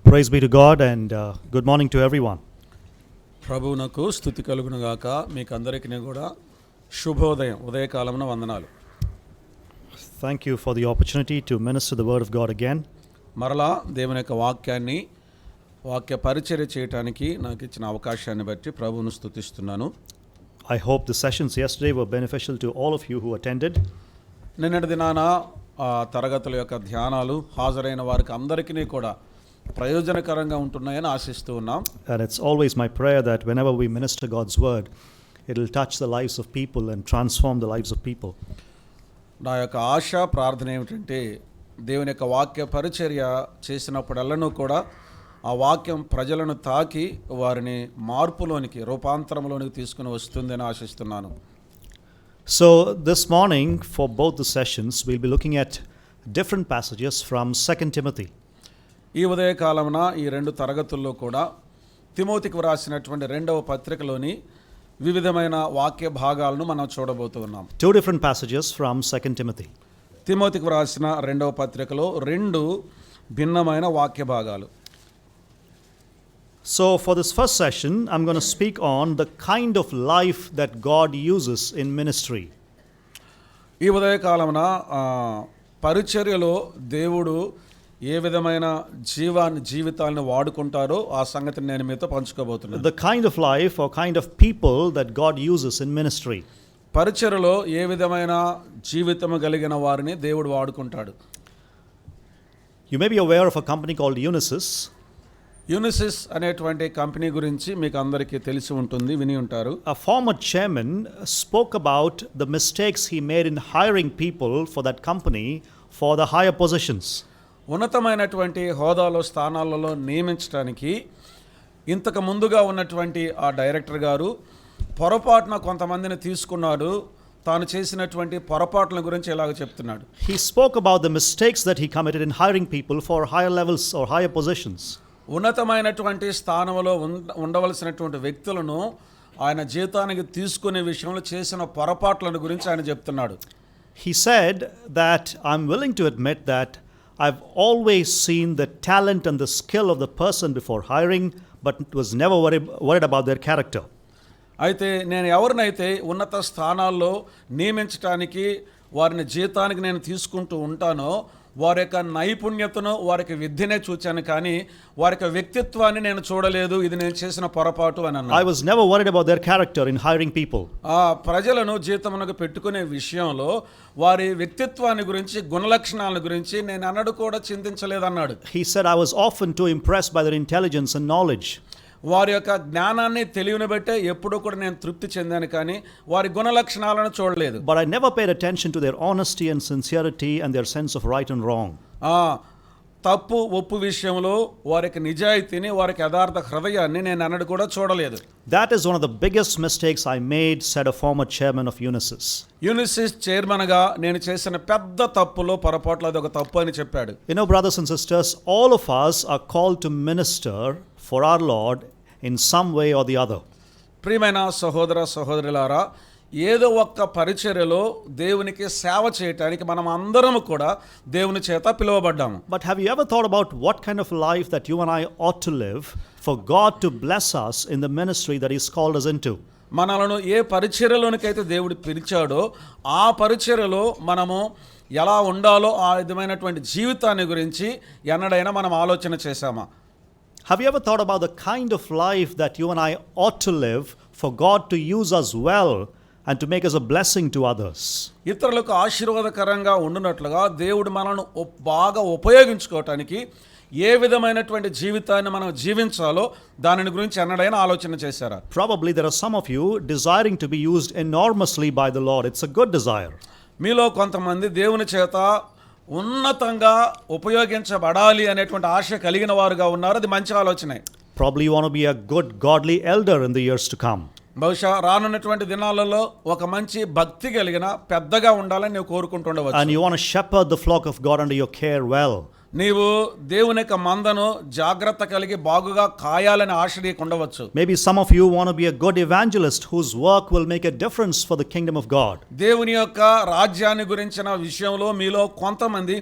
Praise be to God and good morning to everyone. ప్రభువునకు స్తుతి కలుగును గాక. మీకు అందరికీ కూడా శుభోదయం, ఉదయకాలమున వందనాలు. Thank you for the opportunity to minister the word of God again. మరలా దేవుని యొక్క వాక్య పరిచర్య చేయడానికి నాకు ఇచ్చిన అవకాశాన్ని బట్టి ప్రభువును స్తుతిస్తున్నాను. I hope the sessions yesterday were beneficial to all of you who attended. నిన్నటి దినాన తరగతుల యొక్క ధ్యానాలు హాజరైన వారికి అందరికీ కూడా ప్రయోజనకరంగా ఉంటున్నాయని ఆశిస్తూ ఉన్నాం. And it's always my prayer that whenever we minister God's word, it will touch the lives of people and transform the lives of people. నా యొక్క ఆశ ప్రార్థన ఏమిటంటే దేవుని యొక్క వాక్య పరిచర్య చేసినప్పుడల్లాను కూడా ఆ వాక్యం ప్రజలను తాకి వారిని మార్పులోనికి రూపాంతరంలోనికి తీసుకుని వస్తుందని ఆశిస్తున్నాను. So this morning for both the sessions we'll be looking at different passages from 2 Timothy. ఈ ఉదయకాలమున ఈ రెండు తరగతుల్లో కూడా తిమోతికి వ్రాసినటువంటి రెండవ పత్రికలోని వివిధమైన వాక్య భాగాలను మనం చూడబోతూ ఉన్నాం. Two different passages from 2 Timothy. తిమోతికి వ్రాసిన రెండవ పత్రికలో రెండు భిన్నమైన వాక్య భాగాలు. So for this first session I'm going to speak on the kind of life that God uses in ministry. ఈ ఉదయకాలమున పరిచర్యలో దేవుడు ఏ విధమైన జీవితాలను వాడుకుంటారో ఆ సంగతిని నేను మీతో పంచుకోబోతున్నాను. The kind of life or kind of people that God uses in ministry. పరిచర్యలో ఏ విధమైన జీవితము కలిగిన వారిని దేవుడు వాడుకుంటాడు. You may be aware of a company called Unisys. Unisys అనేటువంటి కంపెనీ గురించి మీకు అందరికీ తెలిసి ఉంటుంది, విని ఉంటారు. A former chairman spoke about the mistakes he made in hiring people for that company for the higher positions. ఉన్నతమైనటువంటి హోదాలో స్థానాలలో నియమించడానికి ఇంతకు ముందుగా ఉన్నటువంటి ఆ డైరెక్టర్ గారు పొరపాటున కొంతమందిని తీసుకున్నాడు. తాను చేసినటువంటి పొరపాట్ల గురించి ఇలాగ చెప్తున్నాడు. He spoke about the mistakes that he committed in hiring people for higher levels or higher positions. ఉన్నతమైనటువంటి స్థానంలో ఉండవలసినటువంటి వ్యక్తులను ఆయన జీతానికి తీసుకునే విషయంలో చేసిన పొరపాట్లను గురించి ఆయన చెప్తున్నాడు. He said that I'm willing to admit that I've always seen the talent and the skill of the person before hiring, but was never worried about their character. అయితే నేను ఎవరినైతే ఉన్నత స్థానాల్లో నియమించడానికి వారిని జీతానికి నేను తీసుకుంటూ ఉంటానో వారి యొక్క నైపుణ్యతను వారి యొక్క విద్యనే చూచాను, కానీ వారి యొక్క వ్యక్తిత్వాన్ని నేను చూడలేదు. ఇది నేను చేసిన పొరపాటు అని అన్నాను. I was never worried about their character in hiring people. ప్రజలను జీతమునకు పెట్టుకునే విషయంలో వారి వ్యక్తిత్వాన్ని గురించి గుణలక్షణాల గురించి నేను అన్నడు కూడా చింతించలేదన్నాడు. He said I was often too impressed by their intelligence and knowledge. వారి యొక్క జ్ఞానాన్ని తెలివిని బట్టే ఎప్పుడూ కూడా నేను తృప్తి చెందాను, కానీ వారి గుణలక్షణాలను చూడలేదు. But I never paid attention to their honesty and sincerity and their sense of right and wrong. తప్పు ఒప్పు విషయంలో వారికి నిజాయితీని వారికి యథార్థ హృదయాన్ని నేను అన్నడు కూడా చూడలేదు. That is one of the biggest mistakes I made, said a former chairman of Unisys. Unisys చైర్మన్గా నేను చేసిన పెద్ద తప్పులో పొరపాట్లు అది ఒక తప్పు అని చెప్పాడు. You know, brothers and sisters, all of us are called to minister for our Lord in some way or the other. ప్రియమైన సహోదర సహోదరులారా, ఏదో ఒక్క పరిచర్యలో దేవునికి సేవ చేయడానికి మనం అందరం కూడా దేవుని చేత పిలువబడ్డాము. But have you ever thought about what kind of life that you and I ought to live for God to bless us in the ministry that He's called us into? మనలను ఏ పరిచర్యలోనికైతే దేవుడు పిలిచాడో ఆ పరిచర్యలో మనము ఎలా ఉండాలో ఆ విధమైనటువంటి జీవితాన్ని గురించి ఎన్నడైనా మనం ఆలోచన చేశామా? Have you ever thought about the kind of life that you and I ought to live for God to use us well and to make us a blessing to others? ఇతరులకు ఆశీర్వాదకరంగా ఉండునట్లుగా దేవుడు మనల్ని బాగా ఉపయోగించుకోవటానికి ఏ విధమైనటువంటి జీవితాన్ని మనం జీవించాలో దానిని గురించి ఎన్నడైనా ఆలోచన చేశారా? Probably there are some of you desiring to be used enormously by the Lord. It's a good desire. మీలో కొంతమంది దేవుని చేత ఉన్నతంగా ఉపయోగించబడాలి అనేటువంటి ఆశ కలిగిన వారుగా ఉన్నారు. అది మంచి ఆలోచనే. Probably you want to be a good godly elder in the years to come. బహుశా రానున్నటువంటి దినాలలో ఒక మంచి భక్తి కలిగిన పెద్దగా ఉండాలని నువ్వు కోరుకుంటుండవచ్చు. And you want to shepherd the flock of God under your care well. నీవు దేవుని యొక్క మందను జాగ్రత్త కలిగి బాగుగా కాయాలని ఆశ నీకు ఉండవచ్చు. Maybe some of you want to be a good evangelist whose work will make a difference for the kingdom of God. దేవుని యొక్క రాజ్యాన్ని గురించిన విషయంలో మీలో కొంతమంది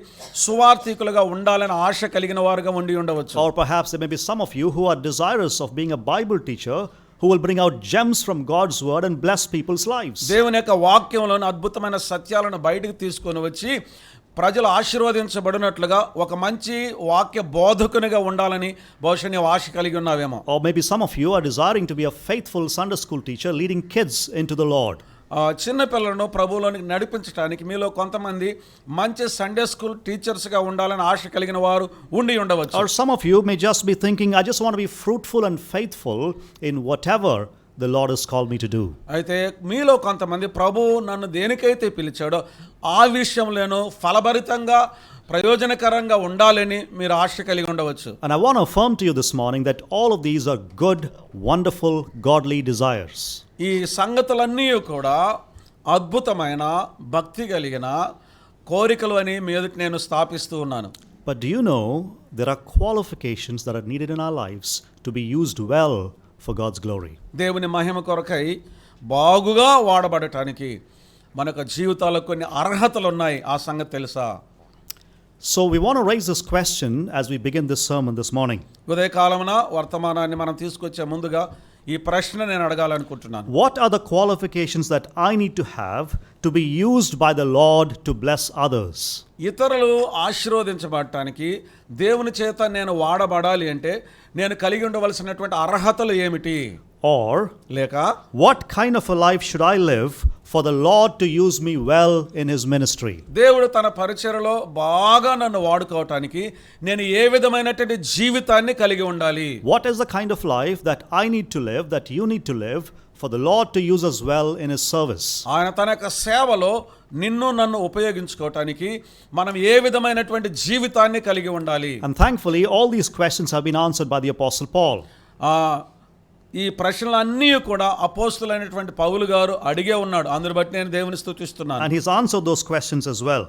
సువార్థికులుగా ఉండాలని ఆశ కలిగిన వారుగా ఉండి ఉండవచ్చు. Or perhaps there may be some of you who are desirous of being a Bible teacher who will bring out gems from God's word and bless people's lives. దేవుని యొక్క వాక్యంలోని అద్భుతమైన సత్యాలను బయటకు తీసుకొని వచ్చి ప్రజలు ఆశీర్వదించబడినట్లుగా ఒక మంచి వాక్య బోధకునిగా ఉండాలని బహుశా నీవు ఆశ కలిగి ఉన్నావేమో. Or maybe some of you are desiring to be a faithful Sunday school teacher leading kids into the Lord. చిన్న పిల్లలను ప్రభువులోనికి నడిపించడానికి మీలో కొంతమంది మంచి సండే స్కూల్ టీచర్స్గా ఉండాలని ఆశ కలిగిన వారు ఉండి ఉండవచ్చు. Or some of you may just be thinking, I just want to be fruitful and faithful in whatever the Lord has called me to do. అయితే మీలో కొంతమంది ప్రభువు నన్ను దేనికైతే పిలిచాడో ఆ విషయంలోనూ ఫలభరితంగా ప్రయోజనకరంగా ఉండాలని మీరు ఆశ కలిగి ఉండవచ్చు. And I want to affirm to you this morning that all of these are good, wonderful, godly desires. ఈ సంగతులన్నీ కూడా అద్భుతమైన భక్తి కలిగిన కోరికలు అని మీ ఎదుట నేను స్థాపిస్తూ ఉన్నాను. But do you know there are qualifications that are needed in our lives to be used well for God's glory? దేవుని మహిమ కొరకై బాగుగా వాడబడటానికి మనకు జీవితాల్లో కొన్ని అర్హతలు ఉన్నాయి. ఆ సంగతి తెలుసా? So we want to raise this question as we begin this sermon this morning. ఉదయకాలమున వర్తమానాన్ని మనం తీసుకొచ్చే ముందుగా ఈ ప్రశ్న నేను అడగాలనుకుంటున్నాను. What are the qualifications that I need to have to be used by the Lord to bless others? ఇతరులు ఆశీర్వదించబడటానికి దేవుని చేత నేను వాడబడాలి అంటే నేను కలిగి ఉండవలసినటువంటి అర్హతలు ఏమిటి? Or లేక what kind of a life should I live for the Lord to use me well in his ministry? దేవుడు తన పరిచర్యలో బాగా నన్ను వాడుకోవటానికి నేను ఏ విధమైనటువంటి జీవితాన్ని కలిగి ఉండాలి? What is the kind of life that I need to live, that you need to live for the Lord to use us well in his service? ఆయన తన యొక్క సేవలో నిన్ను నన్ను ఉపయోగించుకోవటానికి మనం ఏ విధమైనటువంటి జీవితాన్ని కలిగి ఉండాలి? And thankfully all these questions have been answered by the Apostle Paul. ఈ ప్రశ్నలన్నీ కూడా అపోస్తులైనటువంటి పౌలు గారు అడిగే ఉన్నాడు. అందుని బట్టి నేను దేవుని స్తుతిస్తున్నాను. And he's answered those questions as well.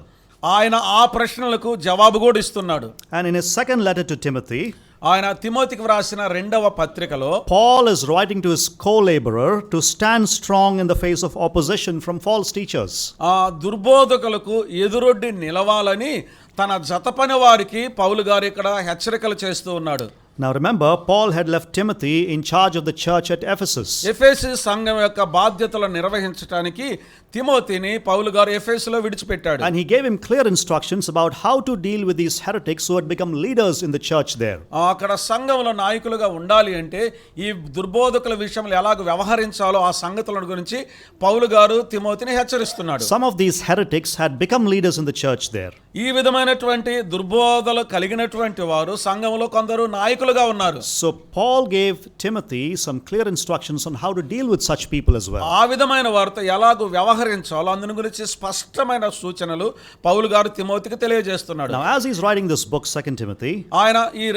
ఆయన ఆ ప్రశ్నలకు జవాబు కూడా ఇస్తున్నాడు. And in his second letter to Timothy, ఆయన తిమోతికి వ్రాసిన 2వ పత్రికలో Paul is writing to his co-laborer to stand strong in the face of opposition from false teachers. ఆ దుర్బోధకులకు ఎదురొడ్డి నిలవాలని తన జతపని వారికి పౌలు గారు ఇక్కడ హెచ్చరికలు చేస్తూ ఉన్నాడు. Now remember, Paul had left Timothy in charge of the church at Ephesus. ఎఫెసు సంఘం యొక్క బాధ్యతలను నిర్వహించడానికి తిమోతిని పౌలు గారు ఎఫెసులో విడిచిపెట్టాడు. And he gave him clear instructions about how to deal with these heretics who had become leaders in the church there. అక్కడ సంఘంలో నాయకులుగా ఉండాలి అంటే ఈ దుర్బోధకుల విషయంలో ఎలాగ వ్యవహరించాలో ఆ సంగతుల గురించి పౌలు గారు తిమోతిని హెచ్చరిస్తున్నాడు. Some of these heretics had become leaders in the church there. ఈ విధమైనటువంటి దుర్బోధలు కలిగినటువంటి వారు సంఘంలో కొందరు నాయకులుగా ఉన్నారు. So Paul gave Timothy some clear instructions on how to deal with such people as well. ఆ విధమైన వారితో ఎలాగో వ్యవహరించాలో అందుని గురించి స్పష్టమైన సూచనలు పౌలు గారు తిమోతికి తెలియజేస్తున్నాడు. Now as he's writing this book, 2 Timothy, ఆయన ఈ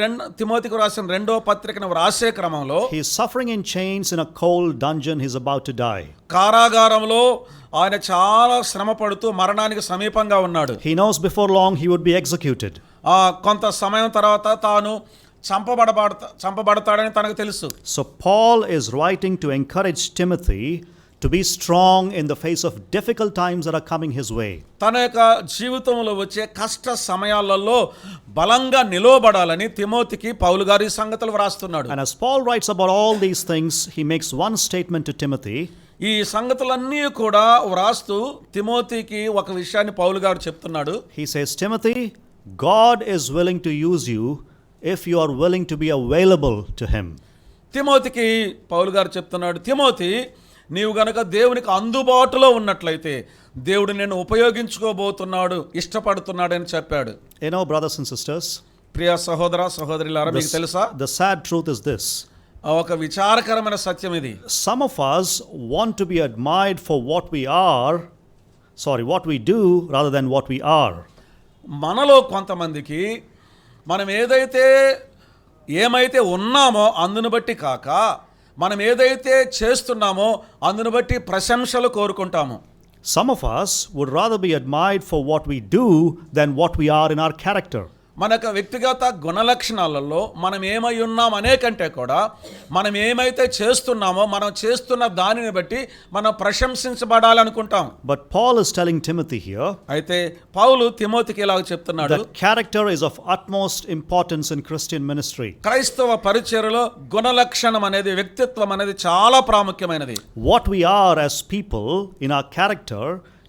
తిమోతికి రాసిన 2వ పత్రికను రాసే క్రమంలో he's suffering in chains in a cold dungeon. He's about to die. కారాగారంలో ఆయన చాలా శ్రమ పడుతూ మరణానికి సమీపంగా ఉన్నాడు. He knows before long he would be executed. కొంత సమయం తర్వాత తాను చంపబడతాడని తనకు తెలుసు. So Paul is writing to encourage Timothy to be strong in the face of difficult times that are coming his way. తన యొక్క జీవితంలో వచ్చే కష్ట సమయాలలో బలంగా నిలవబడాలని తిమోతికి పౌలు గారు ఈ సంగతులు వ్రాస్తున్నాడు. And as Paul writes about all these things, he makes one statement to Timothy. ఈ సంగతులన్నీ కూడా వ్రాస్తూ తిమోతికి ఒక విషయాన్ని పౌలు గారు చెప్తున్నాడు. He says, Timothy, God is willing to use you if you are willing to be available to him. తిమోతికి పౌలు గారు చెప్తున్నాడు, తిమోతి, నీవు గనక దేవునికి అందుబాటులో ఉన్నట్లయితే దేవుడు నిన్ను ఉపయోగించుకోబోతున్నాడు, ఇష్టపడుతున్నాడు అని చెప్పాడు. You know, brothers and sisters, ప్రియ సహోదర సహోదరులారా, మీకు తెలుసా, the sad truth is this. ఒక విచారకరమైన సత్యం ఇది. Some of us want to be admired for what we do rather than what we are. మనలో కొంతమందికి మనం ఏమైతే ఉన్నామో అందును బట్టి కాక మనం ఏదైతే చేస్తున్నామో అందును బట్టి ప్రశంసలు కోరుకుంటాము. Some of us would rather be admired for what we do than what we are in our character. మన యొక్క వ్యక్తిగత గుణలక్షణాలలో మనం ఏమై ఉన్నాం అనే కంటే కూడా మనం ఏమైతే చేస్తున్నామో మనం చేస్తున్న దానిని బట్టి మనం ప్రశంసించబడాలనుకుంటాం. But Paul is telling Timothy here అయితే పౌలు తిమోతికి ఇలాగ చెప్తున్నాడు, that character is of utmost importance in Christian ministry. క్రైస్తవ పరిచర్యలో గుణలక్షణం అనేది, వ్యక్తిత్వం అనేది చాలా ప్రాముఖ్యమైనది. What we are as people in our character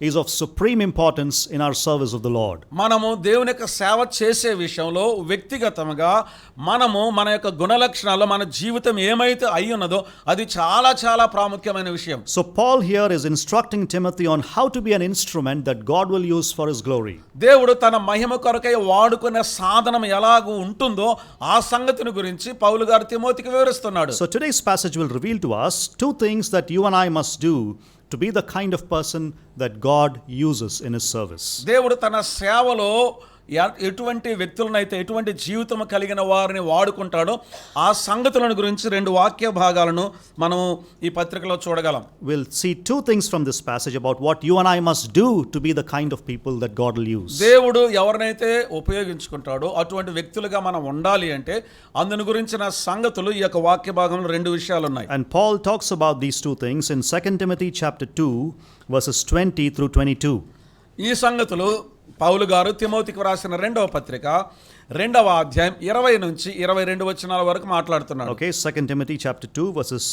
is of supreme importance in our service of the Lord. మనము దేవుని యొక్క సేవ చేసే విషయంలో వ్యక్తిగతంగా మనము మన యొక్క గుణలక్షణాలు, మన జీవితం ఏమైతే అయి ఉన్నదో అది చాలా చాలా ప్రాముఖ్యమైన విషయం. So Paul here is instructing Timothy on how to be an instrument that God will use for his glory. దేవుడు తన మహిమ కొరకై వాడుకునే సాధనం ఎలాగూ ఉంటుందో ఆ సంగతిని గురించి పౌలు గారు తిమోతికి వివరిస్తున్నాడు. So today's passage will reveal to us two things that you and I must do to be the kind of person that God uses in his service. దేవుడు తన సేవలో ఎటువంటి వ్యక్తులనైతే, ఎటువంటి జీవితం కలిగిన వారిని వాడుకుంటాడో ఆ సంగతులను గురించి రెండు వాక్య భాగాలను మనం ఈ పత్రికలో చూడగలం. We'll see two things from this passage about what you and I must do to be the kind of people that God will use. దేవుడు ఎవరినైతే ఉపయోగించుకుంటాడో అటువంటి వ్యక్తులుగా మనం ఉండాలి అంటే అందుని గురించిన సంగతులు ఈ యొక్క వాక్య భాగంలో రెండు విషయాలు ఉన్నాయి. And Paul talks about these two things in 2 Timothy chapter 2 verses 20 through 22. ఈ సంగతులు పౌలు గారు తిమోతికి రాసిన రెండవ పత్రిక 2వ అధ్యాయం 20 నుంచి 22 వచనాల వరకు మాట్లాడుతున్నాడు. Okay, 2 Timothy chapter 2 verses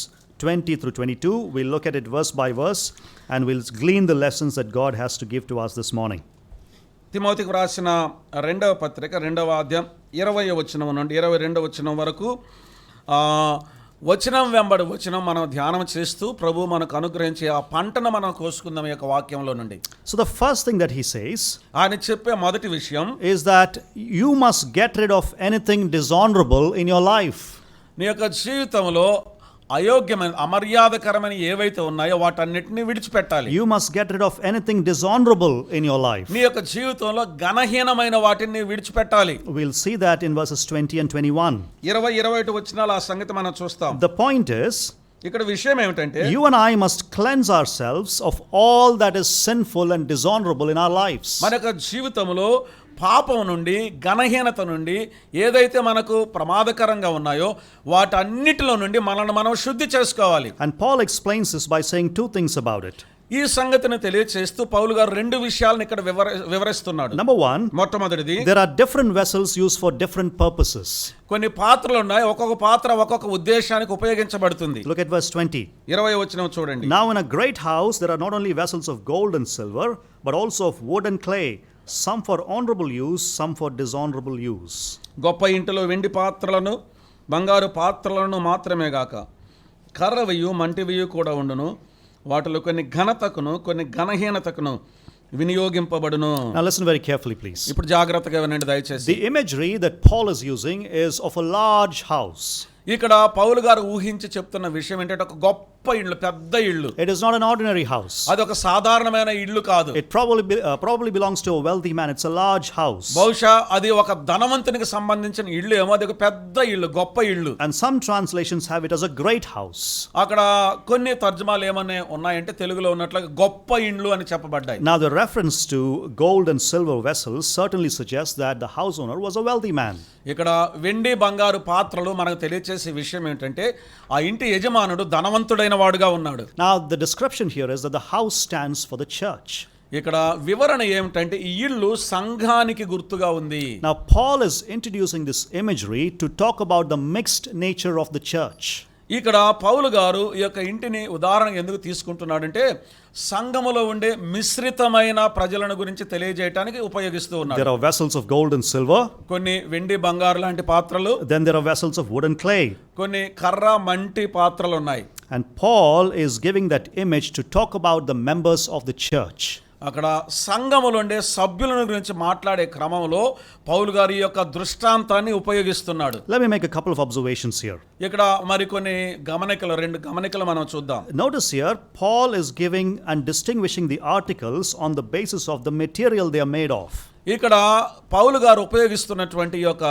20 through 22. We'll look at it verse by verse and we'll glean the lessons that God has to give to us this morning. తిమోతికి రాసిన రెండవ పత్రిక 2వ అధ్యాయం 20వ వచనం నుండి 22వ వచనం వరకు వచనం వెంబడి వచనం మనం ధ్యానం చేస్తూ ప్రభు మనకు అనుగ్రహించే ఆ పంటను మనం కోసుకుందాం ఈ యొక్క వాక్యంలో నుండి. So the first thing that he says ఆయన చెప్పే మొదటి విషయం is that you must get rid of anything dishonorable in your life. నీ యొక్క జీవితంలో అయోగ్యమైన, అమర్యాదకరమైన ఏవైతే ఉన్నాయో వాటన్నిటిని విడిచిపెట్టాలి. You must get rid of anything dishonorable in your life. నీ యొక్క జీవితంలో ఘనహీనమైన వాటిని విడిచిపెట్టాలి. We'll see that in verses 20 and 21. 20-21 వచనాలు ఆ సంగతి మనం చూస్తాం. The point is, ఇక్కడ విషయం ఏమిటంటే you and I must cleanse ourselves of all that is sinful and dishonorable in our lives. మన యొక్క జీవితంలో పాపం నుండి, ఘనహీనత నుండి, ఏదైతే మనకు ప్రమాదకరంగా ఉన్నాయో వాటన్నిటిలో నుండి మనల్ని మనం శుద్ధి చేసుకోవాలి. And Paul explains this by saying two things about it. ఈ సంగతిని తెలియచేస్తూ పౌలు గారు రెండు విషయాలను ఇక్కడ వివరిస్తున్నాడు. Number one, మొట్టమొదటిది, there are different vessels used for different purposes. కొన్ని పాత్రలు ఉన్నాయి, ఒక్కొక్క పాత్ర ఒక్కొక్క ఉద్దేశానికి ఉపయోగించబడుతుంది. Look at verse 20. 20వ వచనం చూడండి. Now in a great house there are not only vessels of gold and silver, but also of wood and clay, some for honorable use, some for dishonorable use. గొప్ప ఇంటిలో వెండి పాత్రలను, బంగారు పాత్రలను మాత్రమే గాక కర్రవియు మంటివియు కూడా ఉండును, వాటిలో కొన్ని ఘనతకును కొన్ని ఘనహీనతకును వినియోగింపబడును. Now listen very carefully, please. ఇప్పుడు జాగ్రత్తగా వినండి దయచేసి. The imagery that Paul is using is of a large house. ఇక్కడ పౌలు గారు ఊహించి చెప్తున్న విషయం ఏంటంటే ఒక గొప్ప ఇల్లు, పెద్ద ఇల్లు. It is not an ordinary house. అది ఒక సాధారణమైన ఇల్లు కాదు. It probably belongs to a wealthy man. It's a large house. బహుశా అది ఒక ధనవంతునికి సంబంధించిన ఇల్లు ఏమో, అది ఒక పెద్ద ఇల్లు, గొప్ప ఇల్లు. And some translations have it as a great house. అక్కడ కొన్ని తర్జుమాలు ఏమన్నా ఉన్నాయంటే తెలుగులో ఉన్నట్లుగా గొప్ప ఇండ్లు అని చెప్పబడ్డాయి. Now the reference to gold and silver vessels certainly suggests that the house owner was a wealthy man. ఇక్కడ వెండి బంగారు పాత్రలు మనకు తెలియచేసే విషయం ఏంటంటే ఆ ఇంటి యజమానుడు ధనవంతుడైన వాడుగా ఉన్నాడు. Now the description here is that the house stands for the church. ఇక్కడ వివరణ ఏమిటంటే ఈ ఇల్లు సంఘానికి గుర్తుగా ఉంది. Now Paul is introducing this imagery to talk about the mixed nature of the church. ఇక్కడ పౌలు గారు ఈ యొక్క ఇంటిని ఉదాహరణ ఎందుకు తీసుకుంటున్నాడంటే సంఘములో ఉండే మిశ్రితమైన ప్రజలను గురించి తెలియజేయడానికి ఉపయోగిస్తూ ఉన్నాడు. There are vessels of gold and silver. కొన్ని వెండి బంగారు లాంటి పాత్రలు. Then there are vessels of wood and clay. కొన్ని కర్ర మంటి పాత్రలు ఉన్నాయి. And Paul is giving that image to talk about the members of the church. అక్కడ సంఘములో ఉండే సభ్యులను గురించి మాట్లాడే క్రమంలో పౌలు గారి యొక్క దృష్టాంతాన్ని ఉపయోగిస్తున్నాడు. Let me make a couple of observations here. ఇక్కడ మరికొన్ని రెండు గమనికలు మనం చూద్దాం. Notice here Paul is giving and distinguishing the articles on the basis of the material they are made of. ఇక్కడ పౌలు గారు ఉపయోగిస్తున్నటువంటి యొక్క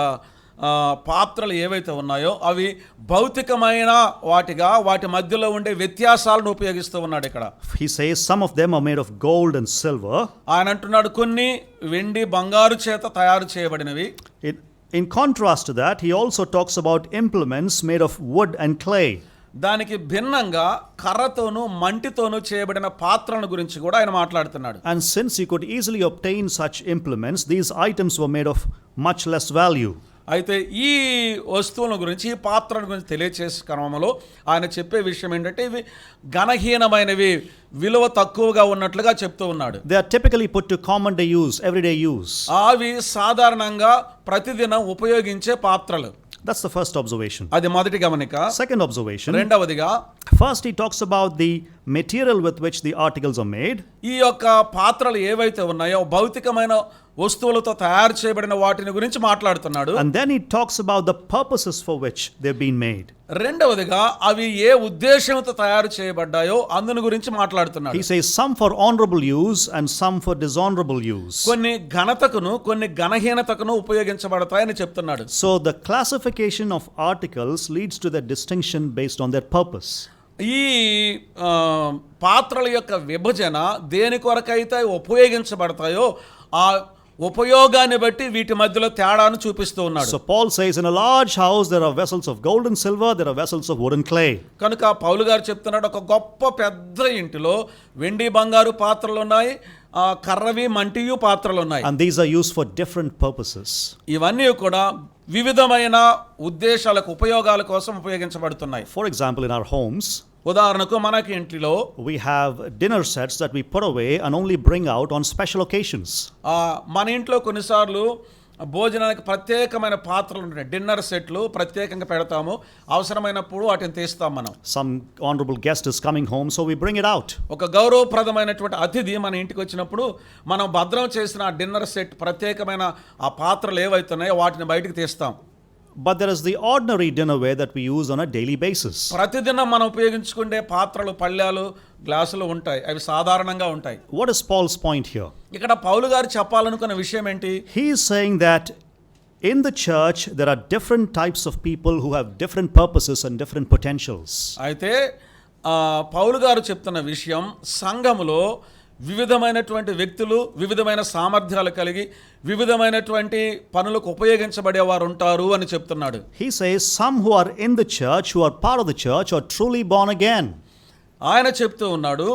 పాత్రలు ఏవైతే ఉన్నాయో అవి భౌతికమైన వాటి మధ్యలో ఉండే వ్యత్యాసాలను ఉపయోగిస్తూ ఉన్నాడు ఇక్కడ. He says some of them are made of gold and silver. ఆయన అంటున్నాడు కొన్ని వెండి బంగారు చేత తయారు చేయబడినవి. In contrast to that, he also talks about implements made of wood and clay. దానికి భిన్నంగా కర్రతోనూ మంటితోనూ చేయబడిన పాత్రల గురించి కూడా ఆయన మాట్లాడుతున్నాడు. And since he could easily obtain such implements, these items were made of much less value. అయితే ఈ వస్తువుల గురించి ఈ పాత్రల గురించి తెలియచేసే క్రమంలో ఆయన చెప్పే విషయం ఏంటంటే ఇవి ఘనహీనమైనవి, విలువ తక్కువగా ఉన్నట్లుగా చెప్తూ ఉన్నాడు. They are typically put to common day use, everyday use. అవి సాధారణంగా ప్రతిదినం ఉపయోగించే పాత్రలు. That's the first observation. అది మొదటి గమనిక. Second observation. రెండవదిగా, first he talks about the material with which the articles are made. ఈ యొక్క పాత్రలు ఏవైతే ఉన్నాయో భౌతికమైన వస్తువులతో తయారు చేయబడిన వాటిని గురించి మాట్లాడుతున్నాడు. And then he talks about the purposes for which they've been made. రెండవదిగా అవి ఏ ఉద్దేశంతో తయారు చేయబడ్డాయో అందుని గురించి మాట్లాడుతున్నాడు. He says some for honorable use and some for dishonorable use. కొన్ని ఘనతకును కొన్ని ఘనహీనతకును ఉపయోగించబడతాయని చెప్తున్నాడు. So the classification of articles leads to the distinction based on their purpose. ఈ పాత్రల యొక్క విభజన దేని కొరకైతే ఉపయోగించబడతాయో ఆ ఉపయోగాన్ని బట్టి వీటి మధ్యలో తేడాను చూపిస్తూ ఉన్నాడు. So Paul says in a large house there are vessels of gold and silver, there are vessels of wood and clay. కనుక పౌలు గారు చెప్తున్నాడు, ఒక గొప్ప పెద్ద ఇంటిలో వెండి బంగారు పాత్రలు ఉన్నాయి, కర్రవి మంటియు పాత్రలు ఉన్నాయి. And these are used for different purposes. ఇవన్నీ కూడా వివిధమైన ఉద్దేశాలకు ఉపయోగాల కోసం ఉపయోగించబడుతున్నాయి. For example, in our homes, ఉదాహరణకు మనకి ఇంటిలో we have dinner sets that we put away and only bring out on special occasions. మన ఇంట్లో కొన్నిసార్లు భోజనానికి ప్రత్యేకమైన పాత్రలు ఉంటాయి, డిన్నర్ సెట్లు ప్రత్యేకంగా పెడతాము, అవసరమైనప్పుడు వాటిని తీస్తాం మనం. Some honorable guest is coming home, so we bring it out. ఒక గౌరవప్రదమైనటువంటి అతిథి మన ఇంటికి వచ్చినప్పుడు మనం భద్రం చేసిన ఆ డిన్నర్ సెట్ ప్రత్యేకమైన ఆ పాత్రలు ఏవైతున్నాయో వాటిని బయటికి తీస్తాం. But there is the ordinary dinnerware that we use on a daily basis. ప్రతిదినం మనం ఉపయోగించుకునే పాత్రలు, పళ్ళాలు, గ్లాసులు ఉంటాయి, అవి సాధారణంగా ఉంటాయి. What is Paul's point here? ఇక్కడ పౌలు గారు చెప్పాలనుకున్న విషయం ఏంటి? He is saying that in the church there are different types of people who have different purposes and different potentials. అయితే పౌలు గారు చెప్తున్న విషయం, సంఘములో వివిధమైనటువంటి వ్యక్తులు వివిధమైన సామర్థ్యాలు కలిగి వివిధమైనటువంటి పనులకు ఉపయోగించబడేవారు ఉంటారు అని చెప్తున్నాడు. He says some who are in the church, who are part of the church, are truly born again. ఆయన చెప్తూ ఉన్నాడు,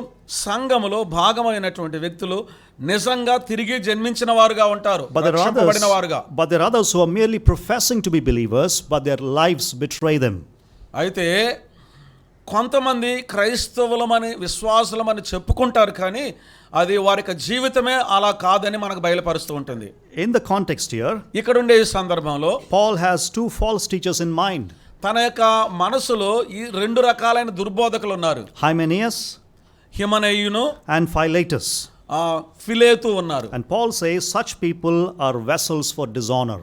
సంఘములో భాగమైనటువంటి వ్యక్తులు నిజంగా తిరిగి జన్మించిన వారుగా ఉంటారు, రక్షింపబడిన వారుగా. But there are others who are merely professing to be believers, but their lives betray them. అయితే కొంతమంది క్రైస్తవులమని విశ్వాసులమని చెప్పుకుంటారు, కానీ అది వారి జీవితమే అలా కాదని మనకు బయలుపరుస్తూ ఉంటుంది. In the context here, ఇక్కడ ఉండే ఈ సందర్భంలో Paul has two false teachers in mind. తన యొక్క మనసులో ఈ రెండు రకాలైన దుర్బోధకులు ఉన్నారు, Hymenaeus హిమనయును and Philetus. ఫిలేతు ఉన్నారు. And Paul says such people are vessels for dishonor.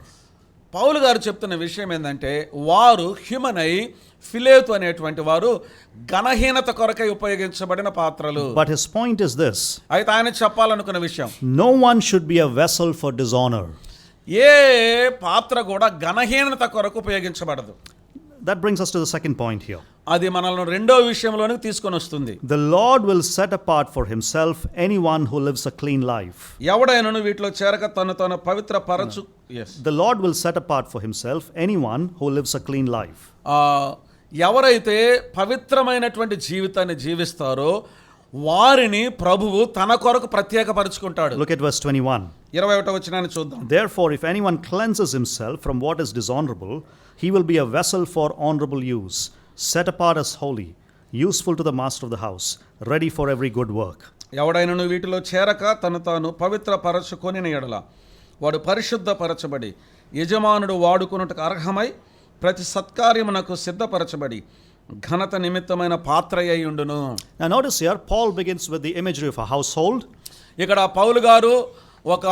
పౌలు గారు చెప్తున్న విషయం ఏంటంటే వారు హ్యుమనై, ఫిలేతు అనేటువంటి వారు ఘనహీనత కొరకై ఉపయోగించబడిన పాత్రలు. But his point is this. అయితే ఆయన చెప్పాలనుకున్న విషయం, no one should be a vessel for dishonor. ఏ పాత్ర కూడా ఘనహీనత కొరకు ఉపయోగించబడదు. That brings us to the second point here. అది మనల్ని రెండో విషయంలోనికి తీసుకొని వస్తుంది. The Lord will set apart for himself anyone who lives a clean life. ఎవడైనను వీటిలో చేరక తను పవిత్ర పరచు. The Lord will set apart for himself anyone who lives a clean life. ఎవరైతే పవిత్రమైనటువంటి జీవితాన్ని జీవిస్తారో వారిని ప్రభువు తన కొరకు ప్రత్యేకపరుచుకుంటాడు. Look at verse 21. 21వ వచనాన్ని చూద్దాం. Therefore, if anyone cleanses himself from what is dishonorable, he will be a vessel for honorable use, set apart as holy, useful to the master of the house, ready for every good work. ఎవడైనను వీటిలో చేరక తాను పవిత్ర పరచుకొనిన ఎడల వాడు పరిశుద్ధపరచబడి యజమానుడు వాడుకొనుటకు అర్హమై ప్రతి సత్కార్యమునకు సిద్ధపరచబడి ఘనత నిమిత్తమైన పాత్ర అయి ఉండును. Now notice here Paul begins with the imagery of a household. ఇక్కడ పౌలు గారు ఒక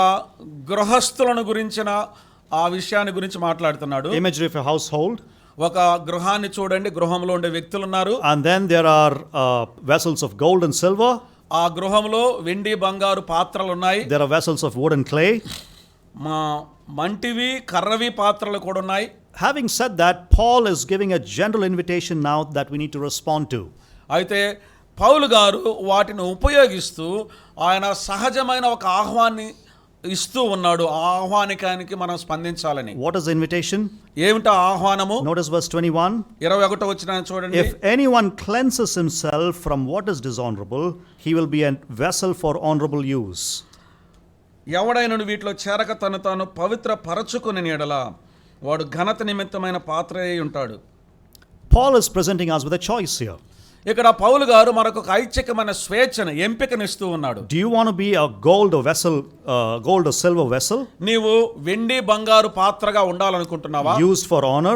గృహస్థులను గురించిన ఆ విషయాన్ని గురించి మాట్లాడుతున్నాడు. Imagery of a household. ఒక గృహాన్ని చూడండి, గృహంలో ఉండే వ్యక్తులు ఉన్నారు. And then there are vessels of gold and silver. ఆ గృహంలో వెండి బంగారు పాత్రలు ఉన్నాయి. There are vessels of wood and clay. మంటివి కర్రవి పాత్రలు కూడా ఉన్నాయి. having said that, Paul is giving a general invitation now that we need to respond to. అయితే పౌలు గారు వాటిని ఉపయోగిస్తూ ఆయన సహజమైన ఒక ఆహ్వాన్ని ఇస్తూ ఉన్నాడు. ఆ ఆహ్వానికానికి మనం స్పందించాలని. What is the invitation? ఏమిటా ఆహ్వానము? Notice verse 21. 21వ వచనాన్ని చూడండి. If anyone cleanses himself from what is dishonorable, he will be a vessel for honorable use. ఎవడైనను వీటిలో చేరక తను తాను పవిత్ర పరచుకుని ఎడల వాడు ఘనత నిమిత్తమైన పాత్ర అయి ఉంటాడు. Paul is presenting us with a choice here. ఇక్కడ పౌలు గారు మనకు ఒక ఐచ్ఛికమైన స్వేచ్ఛను, ఎంపికనిస్తూ ఉన్నాడు. Do you want to be a gold or vessel, gold or silver vessel? నీవు వెండి బంగారు పాత్రగా ఉండాలనుకుంటున్నావా? Used for honor?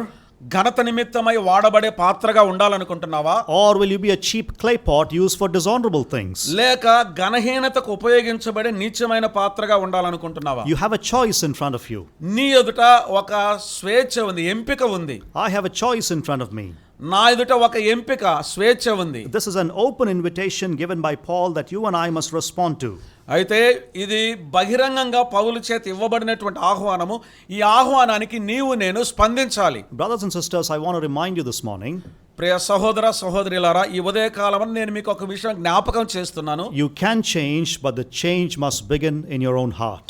ఘనత నిమిత్తమై వాడబడే పాత్రగా ఉండాలనుకుంటున్నావా? Or will you be a cheap clay pot used for dishonorable things? లేక ఘనహీనతకు ఉపయోగించబడే నీచమైన పాత్రగా ఉండాలనుకుంటున్నావా? You have a choice in front of you. నీ ఎదుట ఒక స్వేచ్ఛ ఉంది, ఎంపిక ఉంది. I have a choice in front of me. నా ఎదుట ఒక ఎంపిక, స్వేచ్ఛ ఉంది. This is an open invitation given by Paul that you and I must respond to. అయితే ఇది బహిరంగంగా పౌలు చేత ఇవ్వబడినటువంటి ఆహ్వానము. ఈ ఆహ్వానానికి నీవు నేను స్పందించాలి. Brothers and sisters, I want to remind you this morning. ప్రియ సహోదర సహోదరులారా, ఈ ఉదయకాలం నేను మీకు ఒక విషయం జ్ఞాపకం చేస్తున్నాను. You can change, but the change must begin in your own heart.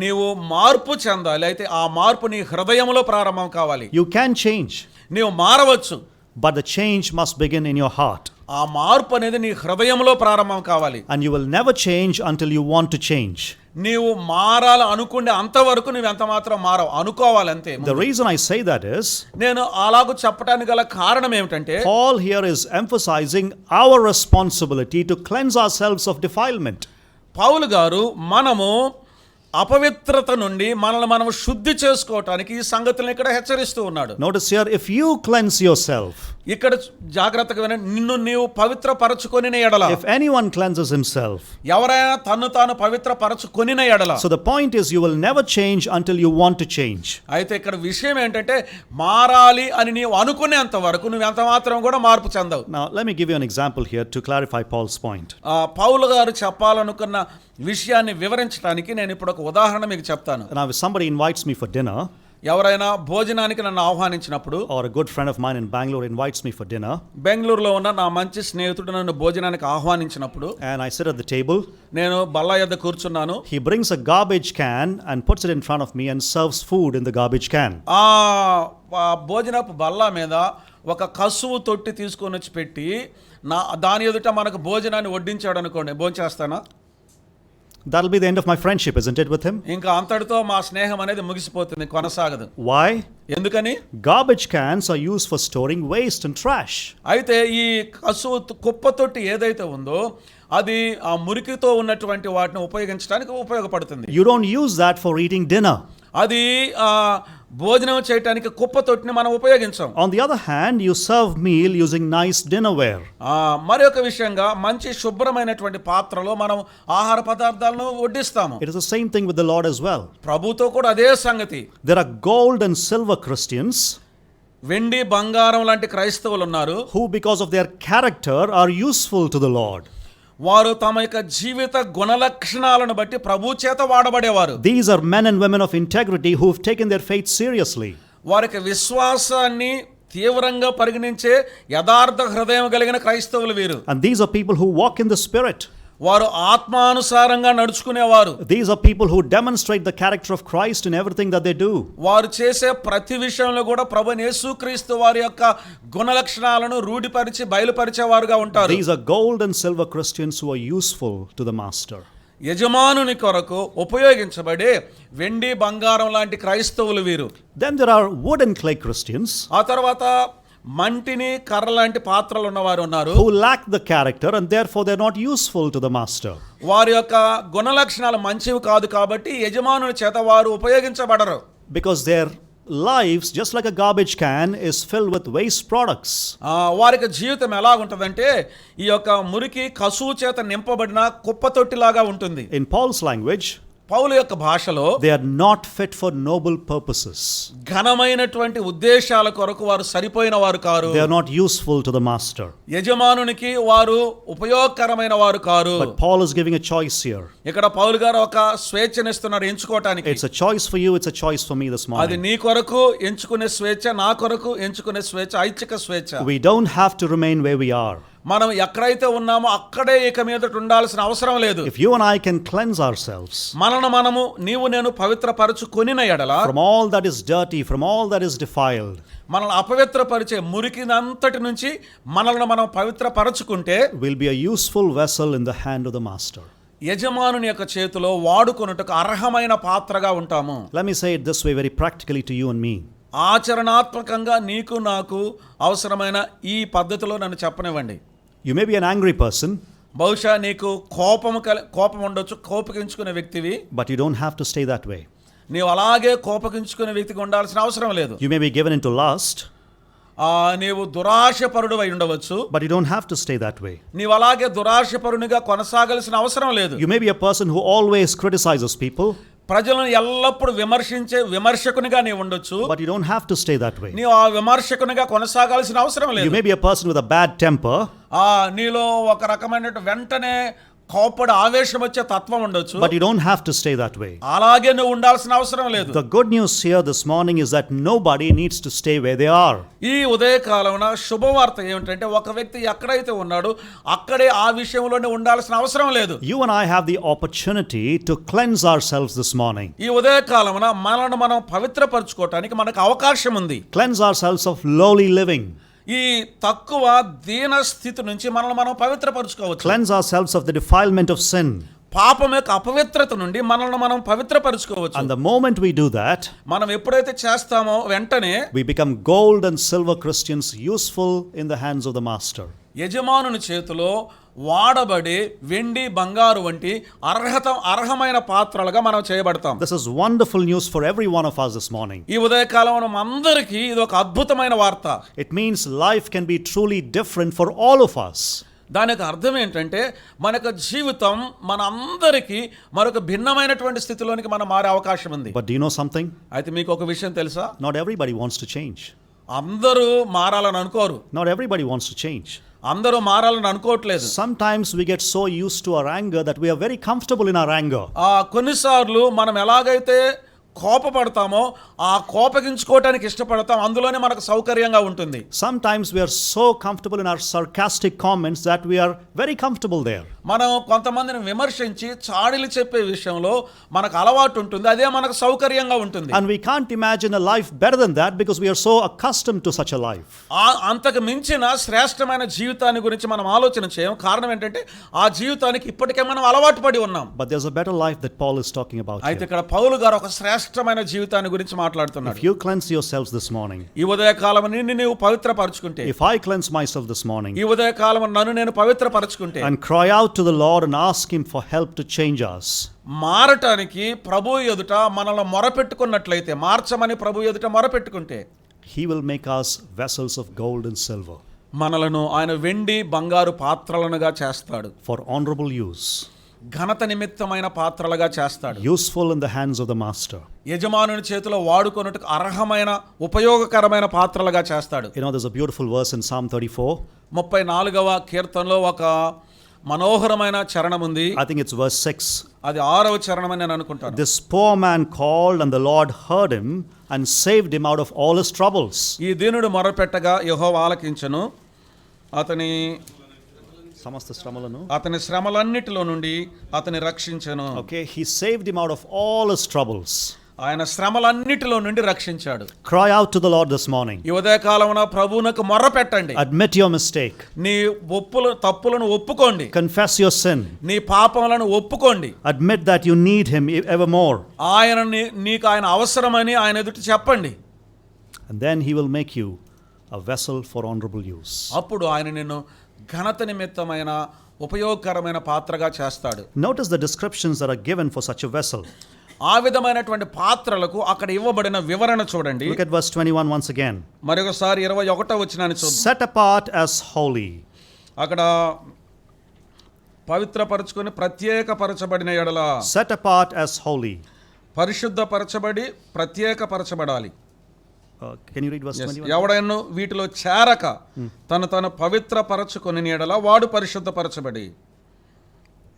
నీవు మార్పు చెందాలి, అయితే ఆ మార్పు నీ హృదయంలో ప్రారంభం కావాలి. You can change, నీవు మారవచ్చు, but the change must begin in your heart. ఆ మార్పు అనేది నీ హృదయంలో ప్రారంభం కావాలి. And you will never change until you want to change. నీవు మారాలి అనుకునే అంతవరకు నువ్వు ఎంత మాత్రం మారవు, అనుకోవాలి అంతే. The reason I say that is, నేను అలాగూ చెప్పడానికి గల కారణం ఏమిటంటే, Paul here is emphasizing our responsibility to cleanse ourselves of defilement. పౌలు గారు మనము అపవిత్రత నుండి మనల్ని మనం శుద్ధి చేసుకోవటానికి ఈ సంగతులను ఇక్కడ హెచ్చరిస్తూ ఉన్నాడు. Notice here, if you cleanse yourself, ఇక్కడ జాగ్రత్తగా వినండి, నిన్ను నీవు పవిత్ర పరచుకొనిన ఎడల, if anyone cleanses himself, ఎవరైనా తన్ను తాను పవిత్ర పరచుకొనిన ఎడల. so the point is you will never change until you want to change. అయితే ఇక్కడ విషయం ఏంటంటే, మారాలి అని నీవు అనుకునేంత వరకు నువ్వు ఎంత మాత్రం కూడా మార్పు చెందవు. Now let me give you an example here to clarify Paul's point. పౌలు గారు చెప్పాలనుకున్న విషయాన్ని వివరించడానికి నేను ఇప్పుడు ఒక ఉదాహరణ మీకు చెప్తాను. Now if somebody invites me for dinner, ఎవరైనా భోజనానికి నన్ను ఆహ్వానించినప్పుడు, or a good friend of mine in Bangalore invites me for dinner, బెంగళూరులో ఉన్న నా మంచి స్నేహితుడు నన్ను భోజనానికి ఆహ్వానించినప్పుడు, and I sit at the table, నేను బల్ల యొద్ద కూర్చున్నాను. he brings a garbage can and puts it in front of me and serves food in the garbage can. భోజనపు బల్ల మీద ఒక కసువు తొట్టి తీసుకొని వచ్చి పెట్టి దాని ఎదుట మనకు భోజనాన్ని వడ్డించాడు అనుకోండి, భోంచేస్తానా? That'll be the end of my friendship, isn't it, with him? ఇంకా అంతటితో మా స్నేహం అనేది ముగిసిపోతుంది, కొనసాగదు. Why? ఎందుకని? Garbage cans are used for storing waste and trash. అయితే ఈ కసువు కుప్ప తొట్టి ఏదైతే ఉందో అది ఆ మురికితో ఉన్నటువంటి వాటిని ఉపయోగించడానికి ఉపయోగపడుతుంది. You don't use that for eating dinner. అది భోజనం చేయడానికి కుప్ప తొట్టిని మనం ఉపయోగించాం. On the other hand, you serve meal using nice dinnerware. మరి ఒక విషయంగా మంచి శుభ్రమైనటువంటి పాత్రలో మనం ఆహార పదార్థాలను వడ్డిస్తాము. It is the same thing with the Lord as well. ప్రభుతో కూడా అదే సంగతి. There are gold and silver Christians వెండి బంగారం లాంటి క్రైస్తవులు ఉన్నారు, who because of their character are useful to the Lord. వారు తమ యొక్క జీవిత గుణలక్షణాలను బట్టి ప్రభు చేత వాడబడేవారు. These are men and women of integrity who have taken their faith seriously. వారికి విశ్వాసాన్ని తీవ్రంగా పరిగణించే యథార్థ హృదయం కలిగిన క్రైస్తవులు వీరు. And these are people who walk in the Spirit. వారు ఆత్మానుసారంగా నడుచుకునేవారు. These are people who demonstrate the character of Christ in everything that they do. వారు చేసే ప్రతి విషయంలో కూడా ప్రభువైన యేసుక్రీస్తు వారి యొక్క గుణలక్షణాలను రూఢిపరిచి బయలుపరిచేవారుగా ఉంటారు. These are gold and silver Christians who are useful to the master. యజమానుని కొరకు ఉపయోగించబడే వెండి బంగారం లాంటి క్రైస్తవులు వీరు. Then there are wood and clay Christians ఆ తర్వాత మంటిని కర్ర లాంటి పాత్రలు ఉన్నవారు ఉన్నారు, who lack the character and therefore they're not useful to the master. వారి యొక్క గుణలక్షణాలు మంచివి కాదు కాబట్టి యజమానుని చేత వారు ఉపయోగించబడరు. Because their lives, just like a garbage can, is filled with waste products. వారికి జీవితం ఎలా ఉంటుందంటే ఈ యొక్క మురికి కసువు చేత నింపబడిన కుప్ప తొట్టిలాగా ఉంటుంది. In Paul's language, పౌలు యొక్క భాషలో they are not fit for noble purposes. ఘనమైనటువంటి ఉద్దేశాల కొరకు వారు సరిపోయిన వారు car. They are not useful to the master. యజమానునికి వారు ఉపయోగకరమైన వారు car. But Paul is giving a choice here. ఇక్కడ పౌలు గారు ఒక స్వేచ్ఛనిస్తున్నారు ఎంచుకోవటానికి. It's a choice for you, it's a choice for me this అది morning. నీ కొరకు ఎంచుకునే స్వేచ్ఛ, నా కొరకు ఎంచుకునే స్వేచ్ఛ, ఐచ్ఛిక స్వేచ్ఛ. We don't have to remain where we are. మనం ఎక్కడైతే ఉన్నామో అక్కడే ఇక మీదట ఉండాల్సిన అవసరం లేదు. If you and I can cleanse ourselves మనము నీవు నేను పవిత్రపరచుకొనిన ఎడల, from all that is dirty, from all that is defiled, మనల్ని అపవిత్రపరిచే మురికినంతటి నుంచి మనల్ని మనం పవిత్రపరచుకుంటే, we'll be a useful vessel in the hand of the master. యజమానుని యొక్క చేతిలో వాడుకొనుటకు అర్హమైన పాత్రగా ఉంటాము. Let me say it this way very practically to you and me. ఆచరణాత్మకంగా నీకు నాకు అవసరమైన ఈ పద్ధతిలో నన్ను చెప్పనివ్వండి. You may be an angry person, బహుశా నీకు కోపం ఉండొచ్చు, కోపగించుకునే వ్యక్తివి. but you don't have to stay that way. నీవు అలాగే కోపగించుకునే వ్యక్తిగా ఉండాల్సిన అవసరం లేదు. You may be given into lust, నీవు దురాశపరుడు అయి ఉండవచ్చు, but you don't have to stay that way. నీవు అలాగే దురాశపరునిగా కొనసాగాల్సిన అవసరం లేదు. You may be a person who always criticizes people, ప్రజలను ఎల్లప్పుడూ విమర్శించే విమర్శకునిగా నీవు ఉండొచ్చు, but you don't have to stay that way. నీవు ఆ విమర్శకునిగా కొనసాగాల్సిన అవసరం లేదు. You may be a person with a bad temper, నీలో ఒక రకమైన వెంటనే కోపడి ఆవేశం వచ్చే తత్వం ఉండొచ్చు, but you don't have to stay that way. అలాగే నువ్వు ఉండాల్సిన అవసరం లేదు. The good news here this morning is that nobody needs to stay where they are. ఈ ఉదయకాలమున శుభవార్త ఏమిటంటే, ఒక వ్యక్తి ఎక్కడైతే ఉన్నాడో అక్కడే ఆ విషయంలోనే ఉండాల్సిన అవసరం లేదు. You and I have the opportunity to cleanse ourselves this morning. ఈ ఉదయకాలమున మనల్ని మనం పవిత్రపరచుకోవటానికి మనకు అవకాశం ఉంది. Cleanse ourselves of lowly living. ఈ తక్కువ దీన స్థితి నుంచి మనల్ని మనం పవిత్రపరచుకోవచ్చు. Cleanse ourselves of the defilement of sin. పాపం యొక్క అపవిత్రత నుండి మనల్ని మనం పవిత్రపరచుకోవచ్చు. And the moment we do that, మనం ఎప్పుడైతే చేస్తామో వెంటనే we become gold and silver Christians, useful in the hands of the master. యజమానుని చేతిలో వాడబడి వెండి బంగారు వంటి అర్హమైన పాత్రలుగా మనం చేయబడతాం. This is wonderful news for every one of us this morning. ఈ ఉదయకాలం అందరికీ ఇది ఒక అద్భుతమైన వార్త. It means life can be truly different for all of us. దానికి అర్థం ఏంటంటే, మనకు జీవితం మన అందరికీ మరొక భిన్నమైనటువంటి స్థితిలోనికి మనం మారే అవకాశం ఉంది. But do you know something? అయితే మీకు ఒక విషయం తెలుసా? Not everybody wants to change. అందరూ మారాలని అనుకోరు. Not everybody wants to change. అందరూ మారాలని అనుకోవట్లేదు. Sometimes we get so used to our anger that we are very comfortable in our anger. కొన్నిసార్లు మనం ఎలాగైతే కోపపడతామో ఆ కోపగించుకోవటానికి ఇష్టపడతాం, అందులోనే మనకు సౌకర్యంగా ఉంటుంది. Sometimes we are so comfortable in our sarcastic comments that we are very comfortable there. మనం కొంతమందిని విమర్శించి చాడీలు చెప్పే విషయంలో మనకు అలవాటు ఉంటుంది, అదే మనకు సౌకర్యంగా ఉంటుంది. And we can't imagine a life better than that because we are so accustomed to such a life. అంతకు మించిన శ్రేష్టమైన జీవితాన్ని గురించి మనం ఆలోచన చేయం. కారణం ఏంటంటే, ఆ జీవితానికి ఇప్పటికే మనం అలవాటు పడి ఉన్నాం. But there's a better life that Paul is talking about అయితే here. ఇక్కడ పౌలు గారు ఒక శ్రేష్టమైన జీవితాన్ని గురించి మాట్లాడుతున్నాడు. If you cleanse yourselves this morning, ఈ ఉదయకాలం నిన్ను నీవు పవిత్రపరచుకుంటే, if I cleanse myself this morning ఈ ఉదయకాలం నన్ను నేను పవిత్రపరచుకుంటే, and cry out to the Lord and ask him for help to change us, మారటానికి ప్రభు ఎదుట మనల్ని మొరపెట్టుకున్నట్లయితే, మార్చమని ప్రభు ఎదుట మొరపెట్టుకుంటే, he will make us vessels of gold and silver మనలను ఆయన వెండి బంగారు పాత్రలనుగా చేస్తాడు. for honorable use, ఘనత నిమిత్తమైన పాత్రలుగా చేస్తాడు. useful in the hands of the master. యజమానుని చేతిలో వాడుకొనుటకు అర్హమైన ఉపయోగకరమైన పాత్రలుగా చేస్తాడు. You know, there's a beautiful verse in Psalm 34. 34వ కీర్తనలో ఒక మనోహరమైన చరణం ఉంది. I think it's verse 6. అది 6వ చరణం అని నేను అనుకుంటాను. This poor man called and the Lord heard him and saved him out of all his troubles. ఈ దీనుడు మొరపెట్టగా యెహోవా ఆలకించెను, అతని శ్రమలన్నిటిలో నుండి అతని రక్షించెను. Okay, he saved him out of all his troubles. ఆయన శ్రమలన్నిటిలో నుండి రక్షించాడు. Cry out to the Lord this morning. ఈ ఉదయకాలమున ప్రభువునకు మొర్రపెట్టండి. Admit your mistake. నీ తప్పులను ఒప్పుకోండి. Confess your sin. నీ పాపములను ఒప్పుకోండి. Admit that you need him evermore. నీకు ఆయన అవసరమని ఆయన ఎదుట చెప్పండి. And then he will make you a vessel for honorable use. అప్పుడు ఆయన నిన్ను ఘనత నిమిత్తమైన ఉపయోగకరమైన పాత్రగా చేస్తాడు. Notice the descriptions that are given for such a vessel. ఆ విధమైనటువంటి పాత్రలకు అక్కడ ఇవ్వబడిన వివరణ చూడండి. Look at verse 21 once again. మరొకసారి 21వ వచనాన్ని చూద్దాం. Set apart as holy. అక్కడ పవిత్రపరచుకొని ప్రత్యేకపరచబడిన ఎడల, set apart as holy. పరిశుద్ధపరచబడి ప్రత్యేకపరచబడాలి. Can you read verse 21? ఎవడైనా వీటిలో చేరక తను పవిత్రపరచుకొని ఎడల వాడు పరిశుద్ధపరచబడి.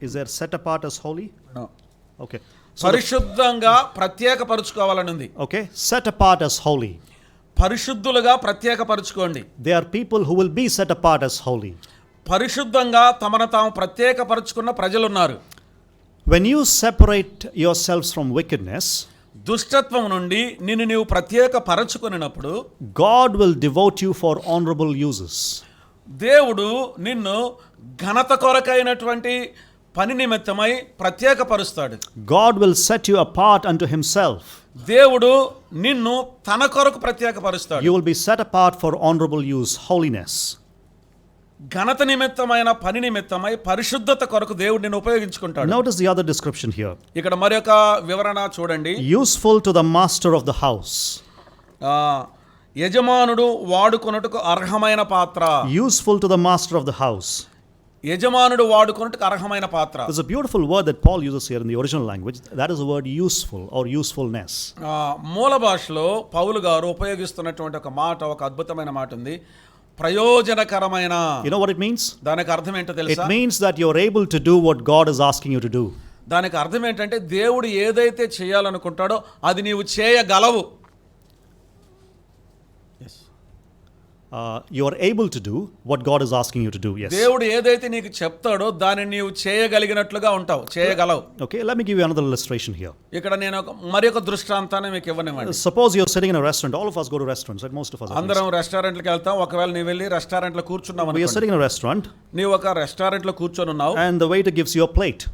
Is there set apart as holy? No. Okay. పరిశుద్ధంగా ప్రత్యేకపరచుకోవాలని ఉంది. Okay, set apart as holy. పరిశుద్ధులుగా ప్రత్యేకపరచుకోండి. They are people who will be set apart as holy. పరిశుద్ధంగా తమను తాము ప్రత్యేకపరచుకున్న ప్రజలు ఉన్నారు. When you separate yourselves from wickedness, దుష్టత్వం నుండి నిన్ను నీవు ప్రత్యేకపరచుకున్నప్పుడు God will devote you for honorable uses. దేవుడు నిన్ను ఘనత కొరకైనటువంటి పని నిమిత్తమై ప్రత్యేకపరుస్తాడు. God will set you apart unto himself. దేవుడు నిన్ను తన కొరకు ప్రత్యేకపరుస్తాడు. You will be set apart for honorable use, holiness. ఘనత నిమిత్తమైన పని నిమిత్తమై పరిశుద్ధత కొరకు దేవుడు నిన్ను ఉపయోగించుకుంటాడు. Notice the other description here. ఇక్కడ మరొక వివరణ చూడండి. Useful to the master of the house. యజమానుడు వాడుకొనుటకు అర్హమైన పాత్ర. Useful to the master of the house. యజమానుడు వాడుకొనుటకు అర్హమైన పాత్ర. There's a beautiful word that Paul uses here in the original language. That is the word useful or usefulness. మూల భాషలో పౌలు గారు ఉపయోగిస్తున్నటువంటి ఒక మాట, ఒక అద్భుతమైన మాట ఉంది. ప్రయోజనకరమైన. You know what it means? దానికి అర్థం ఏంటో It తెలుసా? means that you're able to do what God is asking you to do. దానికి అర్థం ఏంటంటే దేవుడు ఏదైతే చేయాలనుకుంటాడో అది నీవు చేయగలవు. You are able to do what God is asking you to do. Yes. దేవుడు ఏదైతే నీకు చెప్తాడో దాన్ని నీవు చేయగలిగినట్లుగా ఉంటావు, చేయగలవు. Okay, let me give you another illustration here. ఇక్కడ నేను మరి ఒక దృష్టాంతాన్ని మీకు ఇవ్వనివ్వండి. Suppose you're sitting in a restaurant. All of us go to restaurants, right? Most of us. అందరం రెస్టారెంట్కి వెళ్తాం. ఒకవేళ నీవు వెళ్ళి రెస్టారెంట్లో కూర్చున్నావు We are అనుకోండి. sitting in a restaurant నీవు ఒక రెస్టారెంట్లో కూర్చొని ఉన్నావు. and the waiter gives you a plate.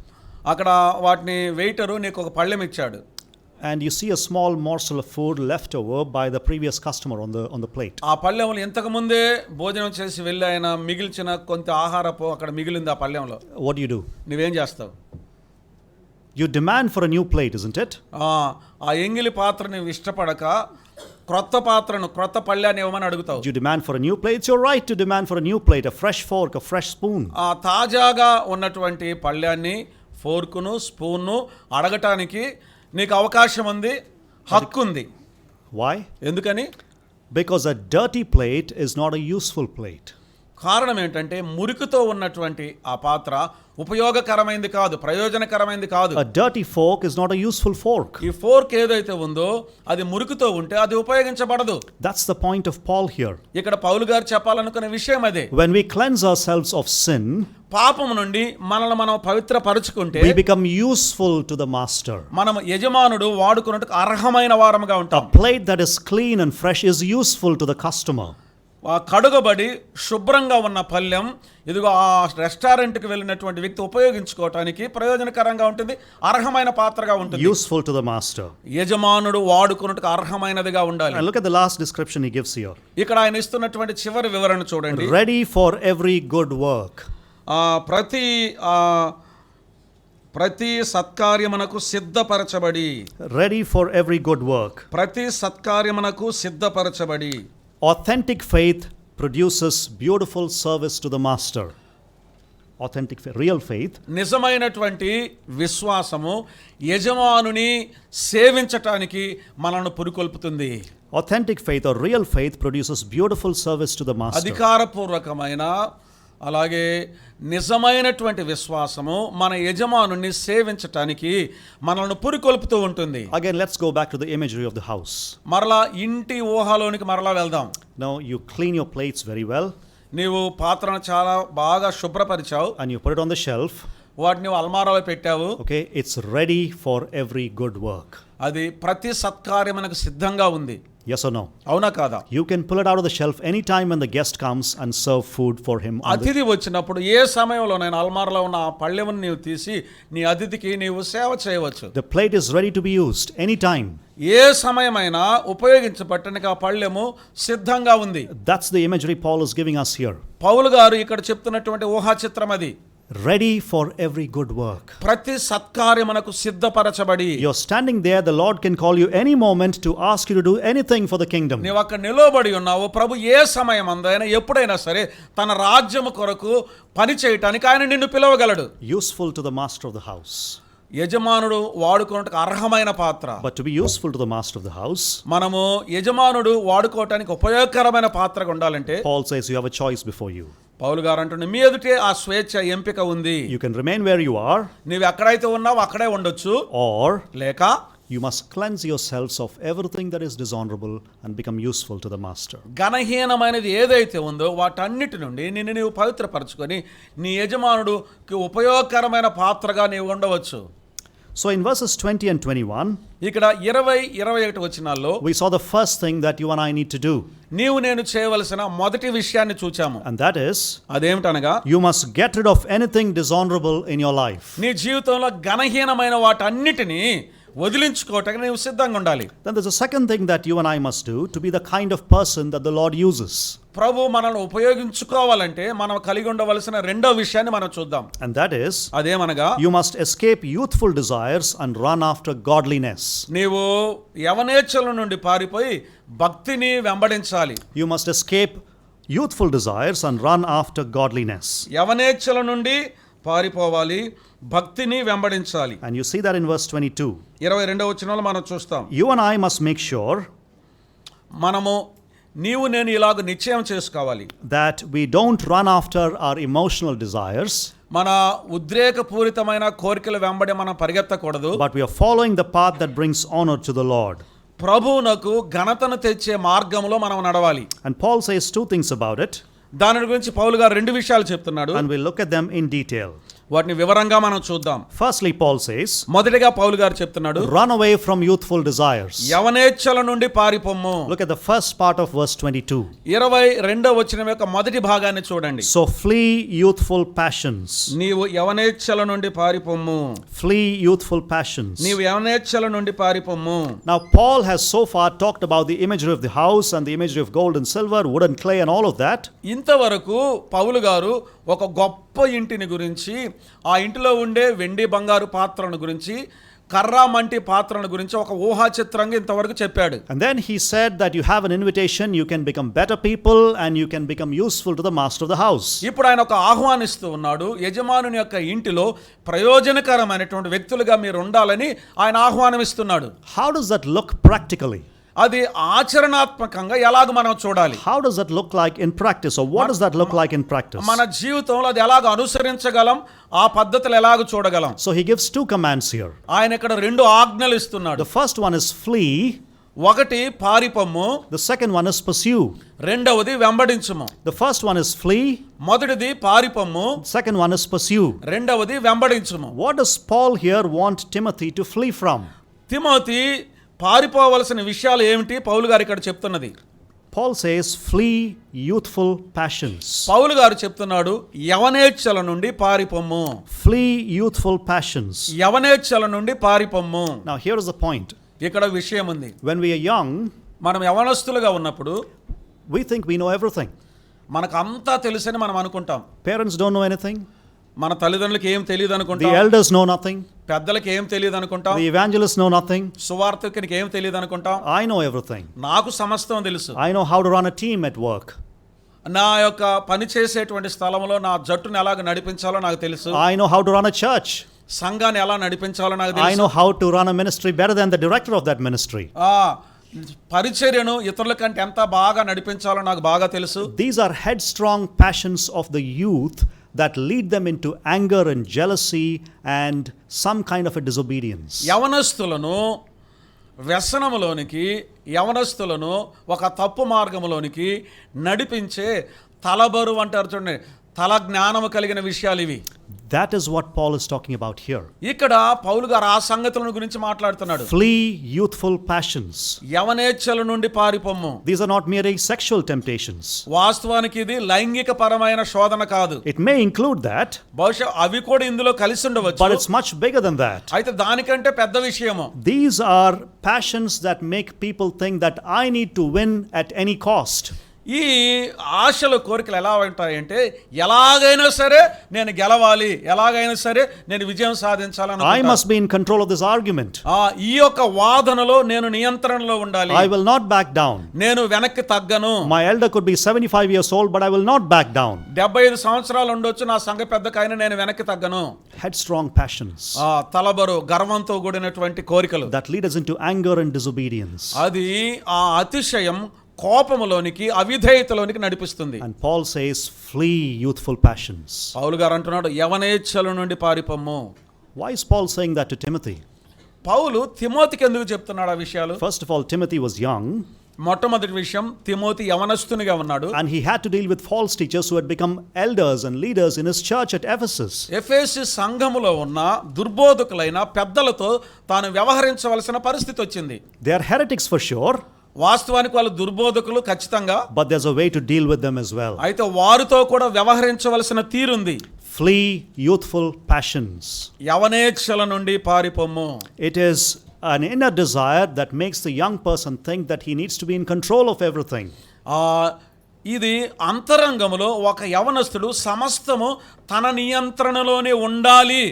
అక్కడ వాటిని వెయిటరు నీకు ఒక పళ్ళెం ఇచ్చాడు. And you see a small morsel of food left over by the previous customer on the plate. ఆ పళ్ళెంలో ఇంతకు ముందే భోజనం చేసి వెళ్ళి ఆయన మిగిల్చిన కొంత ఆహారపు అక్కడ మిగిలింది ఆ పళ్ళెంలో. What do you do? నువ్వేం చేస్తావు? You demand for a new plate, isn't it? ఆ ఎంగిలి పాత్రని ఇష్టపడక క్రొత్త పాత్రను, క్రొత్త పళ్ళాన్ని ఇవ్వమని అడుగుతావు. You demand for a new plate. It's your right to demand for a new plate, a fresh fork, a fresh spoon. ఆ తాజాగా ఉన్నటువంటి పళ్ళాన్ని, ఫోర్కును, స్పూన్ను అడగటానికి నీకు అవకాశం ఉంది, హక్కు ఉంది. Why? ఎందుకని? Because a dirty plate is not a useful plate. కారణం ఏంటంటే మురికితో ఉన్నటువంటి ఆ పాత్ర ఉపయోగకరమైంది కాదు, ప్రయోజనకరమైంది కాదు. A dirty fork is not a useful fork. ఈ ఫోర్క్ ఏదైతే ఉందో అది మురికితో ఉంటే అది ఉపయోగించబడదు. That's the point of Paul here. ఇక్కడ పౌలు గారు చెప్పాలనుకునే విషయం అదే. When we cleanse ourselves of sin, పాపము నుండి మనల్ని మనం పవిత్రపరచుకుంటే we become useful to the master. మనం యజమానుడు వాడుకున్నట్టుకు అర్హమైన వారముగా ఉంటాం. A plate that is clean and fresh is useful to the customer. కడుగబడి శుభ్రంగా ఉన్న పళ్ళెం ఇదిగో ఆ రెస్టారెంట్కి వెళ్ళినటువంటి వ్యక్తి ఉపయోగించుకోవటానికి ప్రయోజనకరంగా ఉంటుంది, అర్హమైన పాత్రగా ఉంటుంది. Useful to the master. యజమానుడు వాడుకున్నట్టుకు అర్హమైనదిగా ఉండాలి. And look at the last description he gives here. ఇక్కడ ఆయన ఇస్తున్నటువంటి చివరి వివరణ చూడండి. Ready for every good work. ప్రతి సత్కార్యమునకు సిద్ధపరచబడి. Ready for every good work. ప్రతి సత్కార్యమునకు సిద్ధపరచబడి. Authentic faith produces beautiful service to the master. Authentic faith, real faith. నిజమైనటువంటి విశ్వాసము యజమానుని సేవించటానికి మనల్ని పురికొల్పుతుంది. Authentic faith or real faith produces beautiful service to the master. అధికారపూర్వకమైన అలాగే నిజమైనటువంటి విశ్వాసము మన యజమానుని సేవించటానికి మనల్ని పురికొల్పుతూ ఉంటుంది. Again, let's go back to the imagery of the house. మరలా ఇంటి ఊహలోనికి మరలా వెళ్దాం. Now you clean your plates very well. నీవు పాత్రను చాలా బాగా శుభ్రపరిచావు. And you put it on the shelf. వాటిని నువ్వు అల్మారాలో పెట్టావు. Okay, it's ready for every good work. అది ప్రతి సత్కార్యమునకు సిద్ధంగా ఉంది. Yes or no? అవునా కాదా? You can pull it out of the shelf anytime when the guest comes and serve food for him. అతిథి వచ్చినప్పుడు ఏ సమయంలో నేను అల్మారాలో ఉన్న ఆ పళ్ళెమును నీవు తీసి నీ అతిథికి నీవు సేవ చేయవచ్చు. The plate is ready to be used anytime. ఏ సమయమైనా ఉపయోగించబట్టడానికి ఆ పళ్ళెము సిద్ధంగా ఉంది. That's the imagery Paul is giving us here. పౌలు గారు ఇక్కడ చెప్తున్నటువంటి ఊహా చిత్రం అది. ready for every good work. ప్రతి సత్కార్యమునకు సిద్ధపరచబడి. You're standing there, the Lord can call you any moment to ask you to do anything for the kingdom. నీవు అక్కడ నిలబడి ఉన్నావు. ప్రభు ఏ సమయం అందైనా ఎప్పుడైనా సరే తన రాజ్యము కొరకు పని చేయటానికి ఆయన నిన్ను పిలవగలడు. Useful to the master of the house. యజమానుడు వాడుకోవడానికి అర్హమైన పాత్ర. But to be useful to the master of the house, మనము యజమానుడు వాడుకోవటానికి ఉపయోగకరమైన పాత్రగా ఉండాలంటే Paul says you have a choice before you. పౌలు గారు అంటుండే మీ ఎదుటే ఆ స్వేచ్ఛ ఎంపిక ఉంది. You can remain where you are, నీవు ఎక్కడైతే ఉన్నావో అక్కడే ఉండొచ్చు, or లేక you must cleanse yourselves of everything that is dishonorable and become useful to the master. ఘనహీనమైనది ఏదైతే ఉందో వాటన్నిటి నుండి నిన్ను నీవు పవిత్రపరచుకొని నీ యజమానుడికి ఉపయోగకరమైన పాత్రగా నీవు ఉండవచ్చు. So in verses 20 and 21, ఇక్కడ 20-21 వచనాల్లో we saw the first thing that you and I need to do. నీవు నేను చేయవలసిన మొదటి విషయాన్ని చూచాము. And that is, అదేమిటనగా you must get rid of anything dishonorable in your life. నీ జీవితంలో ఘనహీనమైన వాటన్నిటిని వదిలించుకోవటానికి నీవు సిద్ధంగా ఉండాలి. Then there's a second thing that you and I must do to be the kind of person that the Lord uses. ప్రభు మనల్ని ఉపయోగించుకోవాలంటే మనం కలిగి ఉండవలసిన రెండో విషయాన్ని మనం చూద్దాం. And that is, అదేమనగా you must escape youthful desires and run after godliness. నీవు యవనేచ్ఛల నుండి పారిపోయి భక్తిని వెంబడించాలి. You must escape youthful desires and run after godliness. యవనేచ్ఛల నుండి పారిపోవాలి, భక్తిని వెంబడించాలి. And you see that in verse 22. 22వ వచనంలో మనం చూస్తాం. You and I must make sure మనము నీవు నేను ఇలాగ నిశ్చయం చేసుకోవాలి that we don't run after our emotional desires, మన ఉద్రేకపూరితమైన కోరికల వెంబడి మనం పరిగెత్తకూడదు. but we are following the path that brings honor to the Lord. ప్రభువునకు ఘనతను తెచ్చే మార్గంలో మనం నడవాలి. And Paul says two things about it, దాని గురించి పౌలు గారు రెండు విషయాలు చెప్తున్నాడు. and we'll look at them in detail. వాటిని వివరంగా మనం చూద్దాం. Firstly, Paul says, మొదటిగా పౌలు గారు చెప్తున్నాడు, run away from youthful desires. యవనేచ్ఛల నుండి పారిపోమ్ము. Look at the first part of verse 22. 22వ వచనం యొక్క మొదటి భాగాన్ని చూడండి. So flee youthful passions. నీవు యవనేచ్ఛల నుండి పారిపోమ్ము. Flee youthful passions. నీవు యవనేచ్ఛల నుండి పారిపోమ్ము. Now Paul has so far talked about the imagery of the house and the imagery of gold and silver, wood and clay and all of that. ఇంతవరకు పౌలు గారు ఒక గొప్ప ఇంటిని గురించి, ఆ ఇంటిలో ఉండే వెండి బంగారు పాత్రను గురించి, కర్ర మంటి పాత్రను గురించి ఒక ఊహా చిత్రంగా ఇంతవరకు చెప్పాడు. And then he said that you have an invitation, you can become better people and you can become useful to the master of the house. ఇప్పుడు ఆయన ఒక ఆహ్వానిస్తూ ఉన్నాడు. యజమానుని యొక్క ఇంటిలో ప్రయోజనకరమైనటువంటి వ్యక్తులుగా మీరు ఉండాలని ఆయన ఆహ్వానం ఇస్తున్నాడు. How does that look practically? అది ఆచరణాత్మకంగా ఎలాగ మనం చూడాలి? How does that look like in practice, or what does that look like in practice? మన జీవితంలో అది ఎలాగ అనుసరించగలం, ఆ పద్ధతులు ఎలాగ చూడగలం? So he gives two commands here. ఆయన ఇక్కడ రెండు ఆజ్ఞలు ఇస్తున్నాడు. The first one is flee, ఒకటి పారిపొమ్ము, the second one is pursue. రెండవది వెంబడించుము. The first one is flee, మొదటిది పారిపొమ్ము, second one is pursue. రెండవది వెంబడించుము. What does Paul here want Timothy to flee from? Timothy పారిపోవలసిన విషయాలు ఏమిటి పౌలు గారు ఇక్కడ చెప్తున్నది? Paul says flee youthful passions. పౌలు గారు చెప్తున్నాడు యవనేచ్ఛల నుండి పారిపొమ్ము. Flee youthful passions. యవనేచ్ఛల నుండి పారిపొమ్ము. Now here is the point. ఇక్కడ విషయం ఉంది. When we are young, మనం యవనస్తులుగా ఉన్నప్పుడు we think we know everything. మనకు అంతా తెలుసని మనం అనుకుంటాం. Parents don't know anything. మన తల్లిదండ్రులకి ఏం తెలియదు The అనుకుంటాం. elders know nothing. పెద్దలకి ఏం తెలియదు అనుకుంటాం. The evangelists know nothing. సువార్తికునికి ఏం తెలియదు అనుకుంటాం. I know everything. నాకు సమస్తం తెలుసు. I know how to run a team at work. నా యొక్క పని చేసేటువంటి స్థలంలో నా జట్టును ఎలాగ నడిపించాలో నాకు తెలుసు. I know how to run a church. సంఘాన్ని ఎలా నడిపించాలో నాకు I తెలుసు. know how to run a ministry better than the director of that ministry. పరిచర్యను ఇతరుల కంటే ఎంత బాగా నడిపించాలో నాకు బాగా తెలుసు. These are headstrong passions of the youth that lead them into anger and jealousy and some kind of a disobedience. యవనస్తులను వ్యసనములోనికి, యవనస్తులను ఒక తప్పు మార్గములోనికి నడిపించే తలబరువు అంటారు చూడండి, తల జ్ఞానము కలిగిన విషయాలు ఇవి. That is what Paul is talking about here. ఇక్కడ పౌలు గారు ఆ సంగతుల గురించి మాట్లాడుతున్నాడు. Flee youthful passions. యవనేచ్ఛల నుండి పారిపొమ్ము. These are not merely sexual temptations. వాస్తవానికి ఇది లైంగిక పరమైన శోధన కాదు. It may include that, బహుశా అవి కూడా ఇందులో కలిసి but ఉండవచ్చు. it's much bigger than that. అయితే దానికంటే పెద్ద విషయము. These are passions that make people think that I need to win at any cost. ఈ ఆశలు కోరికలు ఎలా ఉంటాయంటే ఎలాగైనా సరే నేను గెలవాలి, ఎలాగైనా సరే నేను విజయం సాధించాలని I must be in control of this argument. ఈ యొక్క వాదనలో నేను నియంత్రణలో ఉండాలి. I will not back down. నేను వెనక్కి తగ్గను. My elder could be 75 years old, but I will not back down. 75 సంవత్సరాలు ఉండొచ్చు నా సంఘ పెద్దకైనా నేను వెనక్కి తగ్గను. Headstrong passions తలబరు గర్వంతో కూడినటువంటి కోరికలు that lead us into anger and disobedience. అది ఆ అతిశయం కోపములోనికి అవిధేయతలోనికి నడిపిస్తుంది. And Paul says, flee youthful passions. పౌలు గారు అంటున్నాడు యవనేచ్ఛల నుండి పారిపొమ్ము. Why is Paul saying that to Timothy? పౌలు తిమోతికి ఎందుకు చెప్తున్నాడు ఆ విషయాలు? First of all, Timothy was young. మొట్టమొదటి విషయం, తిమోతి యవనస్తునిగా ఉన్నాడు. And he had to deal with false teachers who had become elders and leaders in his church at Ephesus. ఎఫెసు సంఘములో ఉన్న దుర్బోధకులైన పెద్దలతో తాను వ్యవహరించవలసిన పరిస్థితి వచ్చింది. They are heretics for sure. వాస్తవానికి వాళ్ళు దుర్బోధకులు ఖచ్చితంగా. But there's a way to deal with them as well. అయితే వారితో కూడా వ్యవహరించవలసిన తీరుంది. Flee youthful passions. యవనేచ్ఛల నుండి పారిపొమ్ము. It is an inner desire that makes the young person think that he needs to be in control of everything. ఇది అంతరంగములో ఒక యవనస్తుడు సమస్తము తన నియంత్రణలోనే ఉండాలి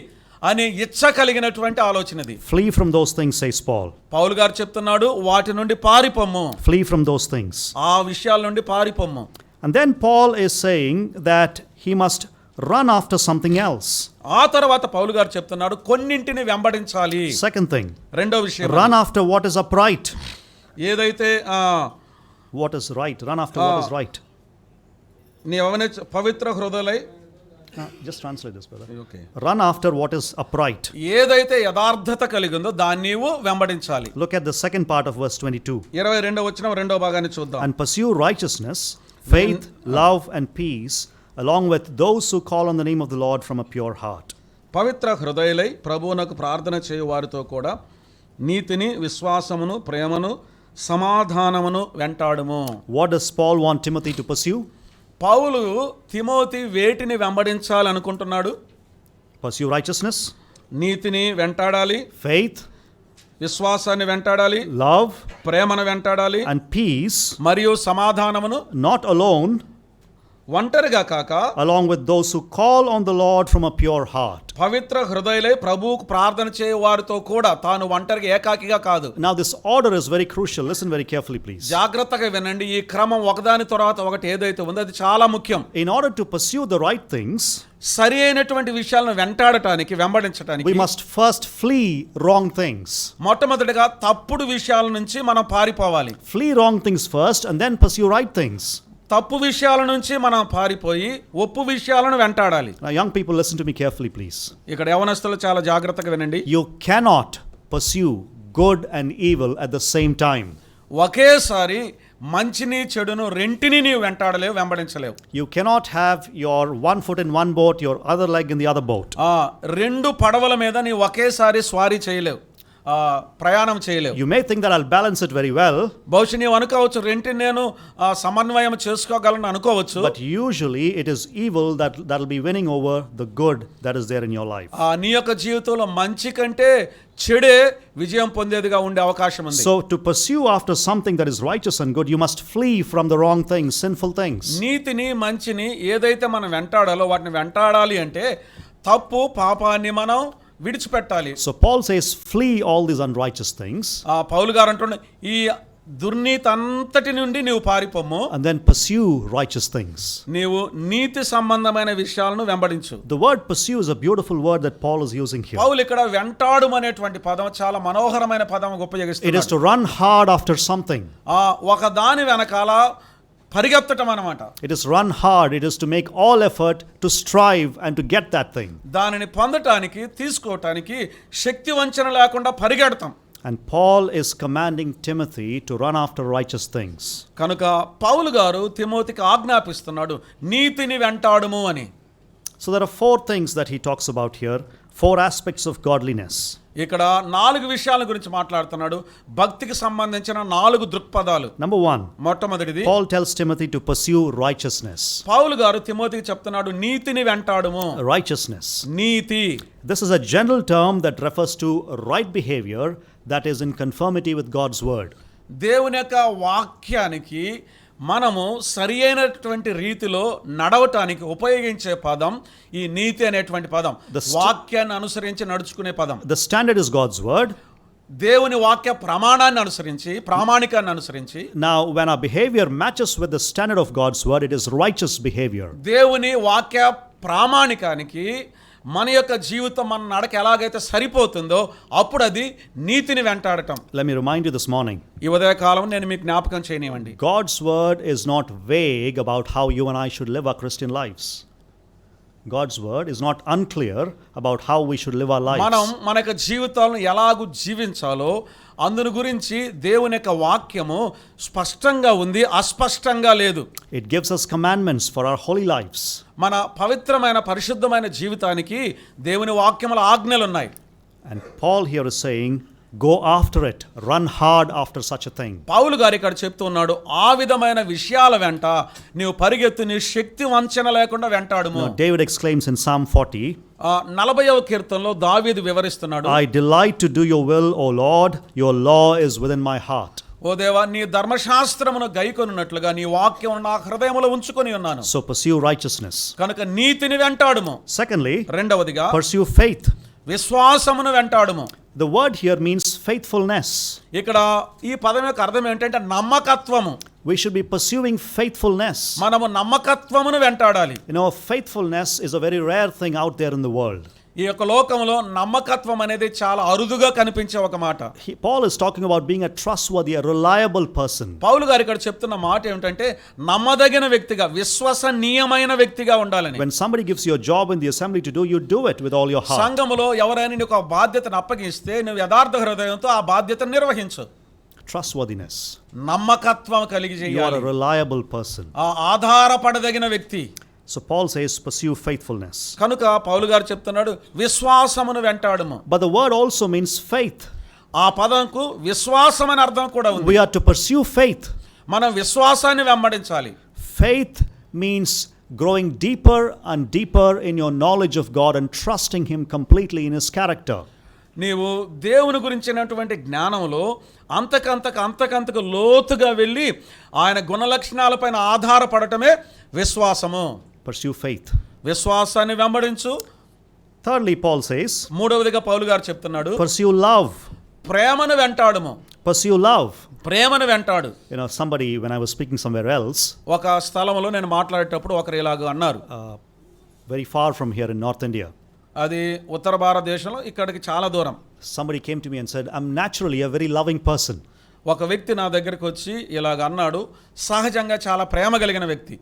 అనే ఇచ్చ కలిగినటువంటి ఆలోచనది. Flee from those things, says Paul. పౌలు గారు చెప్తున్నాడు వాటి నుండి పారిపొమ్ము. Flee from those things. ఆ విషయాల నుండి పారిపొమ్ము. And then Paul is saying that he must run after something else. ఆ తర్వాత పౌలు గారు చెప్తున్నాడు కొన్నింటిని వెంబడించాలి. Second thing, రెండో విషయం, run after what is upright. ఏదైతే What is right? Run after what is right. నీ పవిత్ర హృదయలై Just translate this, brother. Okay. Run after what is upright. ఏదైతే యథార్థత కలిగి ఉందో దాన్ని నీవు వెంబడించాలి. Look at the second part of verse 22. 22వ వచనం రెండో భాగాన్ని చూద్దాం. And pursue righteousness, faith, love and peace, along with those who call on the name of the Lord from a pure heart. పవిత్ర హృదయులై ప్రభువునకు ప్రార్థన చేయు వారితో కూడా నీతిని, విశ్వాసమును, ప్రేమను, సమాధానమును వెంటాడుము. What does Paul want Timothy to pursue? Paul Timothy వేటిని వెంబడించాలనుకుంటున్నాడు? Pursue righteousness, నీతిని వెంటాడాలి, faith, విశ్వాసాన్ని వెంటాడాలి, love, ప్రేమను వెంటాడాలి, and peace, మరియు సమాధానమును, not alone, ఒంటరిగా కాక along with those who call on the Lord from a pure heart. పవిత్ర హృదయులై ప్రభువుకు ప్రార్థన చేయు వారితో కూడా, తాను ఒంటరిగా ఏకాకిగా కాదు. Now this order is very crucial. Listen very carefully, please. జాగ్రత్తగా వినండి. ఈ క్రమం ఒకదాని తర్వాత ఒకటి ఏదైతే ఉందో అది చాలా ముఖ్యం. In order to pursue the right things, సరి అయినటువంటి విషయాలను వెంటాడటానికి, వెంబడించడానికి we must first flee wrong things. మొట్టమొదటిగా తప్పుడు విషయాల నుంచి మనం పారిపోవాలి. Flee wrong things first and then pursue right things. తప్పు విషయాల నుంచి మనం పారిపోయి ఒప్పు విషయాలను వెంటాడాలి. Now young people, listen to me carefully, please. ఇక్కడ యవనస్తులు చాలా జాగ్రత్తగా వినండి. You cannot pursue good and evil at the same time. ఒకేసారి మంచిని చెడును రెంటిని నీవు వెంటాడలేవు, వెంబడించలేవు. You cannot have your one foot in one boat, your other leg in the other boat. రెండు పడవల మీద నీవు ఒకేసారి స్వారీ చేయలేవు, ప్రయాణం చేయలేవు. You may think that I'll balance it very well. బహుశా నీవు అనుకోవచ్చు రెంటిని నేను సమన్వయం చేసుకోగలను అనుకోవచ్చు. But usually it is evil that'll be winning over the good that is there in your life. నీ యొక్క జీవితంలో మంచి కంటే చెడే విజయం పొందేదిగా ఉండే అవకాశం ఉంది. So to pursue after something that is righteous and good, you must flee from the wrong things, sinful things. నీతిని, మంచిని ఏదైతే మనం వెంటాడాలో వాటిని వెంటాడాలి అంటే తప్పు, పాపాన్ని మనం విడిచిపెట్టాలి. So Paul says, flee all these unrighteous things. పౌలు గారు అంటున్నాడు ఈ దుర్నీతి అంతటి నుండి నీవు పారిపోము. And then pursue righteous things. నీవు నీతి సంబంధమైన విషయాలను వెంబడించు. The word pursue is a beautiful word that Paul is using here. పౌలు ఇక్కడ వెంటాడు అనేటువంటి పదం చాలా మనోహరమైన పదం ఉపయోగిస్తున్నాడు. It is to run hard after something. ఒక దాని వెనకాల పరిగెత్తటం అన్నమాట. It is run hard. It is to make all effort to strive and to get that thing. దానిని పొందటానికి, తీసుకోవటానికి శక్తి వంచన లేకుండా పరిగెడతాం. And Paul is commanding Timothy to run after righteous things. కనుక పౌలు గారు తిమోతికి ఆజ్ఞాపిస్తున్నాడు నీతిని వెంటాడుము అని. So there are four things that he talks about here, four aspects of godliness. ఇక్కడ 4 విషయాల గురించి మాట్లాడుతున్నాడు. భక్తికి సంబంధించిన 4 దృక్పథాలు. Number 1, మొట్టమొదటిది Paul tells Timothy to pursue righteousness. పౌలు గారు తిమోతికి చెప్తున్నాడు నీతిని వెంటాడుము. Righteousness. NITI. This is a general term that refers to right behavior that is in conformity with God's word. దేవుని యొక్క వాక్యానికి మనము సరి అయినటువంటి రీతిలో నడవటానికి ఉపయోగించే పదం ఈ నీతి అనేటువంటి పదం, వాక్యాన్ని అనుసరించి నడుచుకునే పదం. The standard is God's word. దేవుని వాక్య ప్రమాణాన్ని అనుసరించి, ప్రామాణికాన్ని అనుసరించి. Now, when our behavior matches with the standard of God's word, it is righteous behavior. దేవుని వాక్య ప్రామాణికానికి మన యొక్క జీవితం, మన నడక ఎలాగైతే సరిపోతుందో అప్పుడు అది నీతిని వెంటాడటం. Let me remind you this morning. ఈ ఉదయకాలం నేను మీకు జ్ఞాపకం చేయనివ్వండి. God's word is not vague about how you and I should live our Christian lives. God's word is not unclear about how we should live our lives. మనం మన యొక్క జీవితాలను ఎలాగూ జీవించాలో అందుని గురించి దేవుని యొక్క వాక్యము స్పష్టంగా ఉంది, అస్పష్టంగా లేదు. It gives us commandments for our holy lives. మన పవిత్రమైన పరిశుద్ధమైన జీవితానికి దేవుని వాక్యముల ఆజ్ఞలు ఉన్నాయి. And Paul here is saying, go after it, run hard after such a thing. పౌలు గారు ఇక్కడ చెప్తున్నాడు, ఆ విధమైన విషయాల వెంట నీవు పరిగెత్తు, నీ శక్తి వంచన లేకుండా వెంటాడుము. Now, David exclaims in Psalm 40, 40వ కీర్తనలో దావీదు వివరిస్తున్నాడు, I delight to do your will, O Lord, your law is within my heart. ఓ దేవా, నీ ధర్మశాస్త్రమును గైకొనున్నట్లుగా నీ వాక్యమును నా హృదయములో ఉంచుకొని ఉన్నాను. So pursue righteousness. కనుక నీతిని వెంటాడుము. Secondly, రెండవదిగా pursue faith. విశ్వాసమును వెంటాడుము. The word here means faithfulness. ఇక్కడ ఈ పదం యొక్క అర్థం ఏంటంటే నమ్మకత్వము. We should be pursuing faithfulness. మనము నమ్మకత్వమును వెంటాడాలి. You know, faithfulness is a very rare thing out there in the world. ఈ యొక్క లోకంలో నమ్మకత్వం అనేది చాలా అరుదుగా కనిపించే ఒక మాట. Paul is talking about being a trustworthy, a reliable person. పౌలు గారు ఇక్కడ చెప్తున్న మాట ఏమిటంటే నమ్మదగిన వ్యక్తిగా, విశ్వసనీయమైన వ్యక్తిగా ఉండాలని. When somebody gives you a job in the assembly to do, you do it with all your heart. సంఘములో ఎవరైనా నీకు ఒక బాధ్యతను అప్పగిస్తే నువ్వు యథార్థ హృదయంతో ఆ బాధ్యతను నిర్వహించు. Trustworthiness. నమ్మకత్వం కలిగి You are చేయాలి. a reliable person. ఆ ఆధారపడదగిన వ్యక్తి. So Paul says, pursue faithfulness. కనుక పౌలు గారు చెప్తున్నాడు, విశ్వాసమును వెంటాడుము. But the word also means faith. ఆ పదంకు విశ్వాసం అనే అర్థం కూడా ఉంది. We are to pursue faith. మనం విశ్వాసాన్ని వెంబడించాలి. Faith means growing deeper and deeper in your knowledge of God and trusting Him completely in His character. నీవు దేవుని గురించినటువంటి జ్ఞానంలో అంతకంతకు లోతుగా వెళ్ళి ఆయన గుణలక్షణాలపైన ఆధారపడటమే విశ్వాసము. Pursue faith. విశ్వాసాన్ని వెంబడించు. Thirdly, Paul says, మూడవదిగా పౌలు గారు చెప్తున్నాడు, pursue love. ప్రేమను వెంటాడుము. Pursue love. ప్రేమను వెంటాడు. You know, somebody, when I was speaking somewhere else, ఒక స్థలంలో నేను మాట్లాడేటప్పుడు ఒకరు ఇలాగ అన్నారు, very far from here in North India. అది ఉత్తర భారతదేశంలో ఇక్కడికి చాలా దూరం. Somebody came to me and said, I'm naturally a very loving person. ఒక వ్యక్తి నా దగ్గరికి వచ్చి ఇలాగ అన్నాడు, సహజంగా చాలా ప్రేమ కలిగిన వ్యక్తి.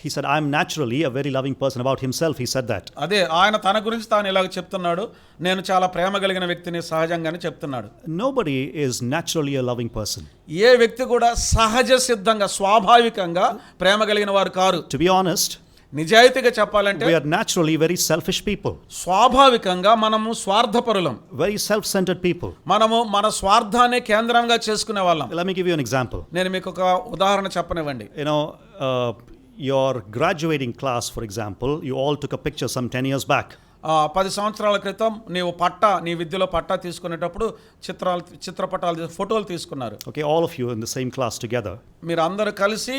He said, I'm naturally a very loving person. About himself, he said that. అదే ఆయన తన గురించి తాను ఇలాగ చెప్తున్నాడు, నేను చాలా ప్రేమ కలిగిన వ్యక్తిని సహజంగానే చెప్తున్నాడు. Nobody is naturally a loving person. ఏ వ్యక్తి కూడా సహజ సిద్ధంగా, స్వాభావికంగా ప్రేమ కలిగిన వారు కారు. To be honest, నిజాయితీగా చెప్పాలంటే we are naturally very selfish people. స్వాభావికంగా మనము స్వార్థపరులం. Very self-centered people. మనము మన స్వార్థాన్ని కేంద్రంగా చేసుకునే వాళ్ళం. Let me give you an example. నేను మీకు ఒక ఉదాహరణ చెప్పనివ్వండి. You know, your graduating class, for example, you all took a picture some 10 years back. 10 సంవత్సరాల క్రితం నీ విద్యలో పట్టా తీసుకునేటప్పుడు చిత్రపటాలు, ఫోటోలు తీసుకున్నారు. Okay, all of you in the same class together. మీరు అందరూ కలిసి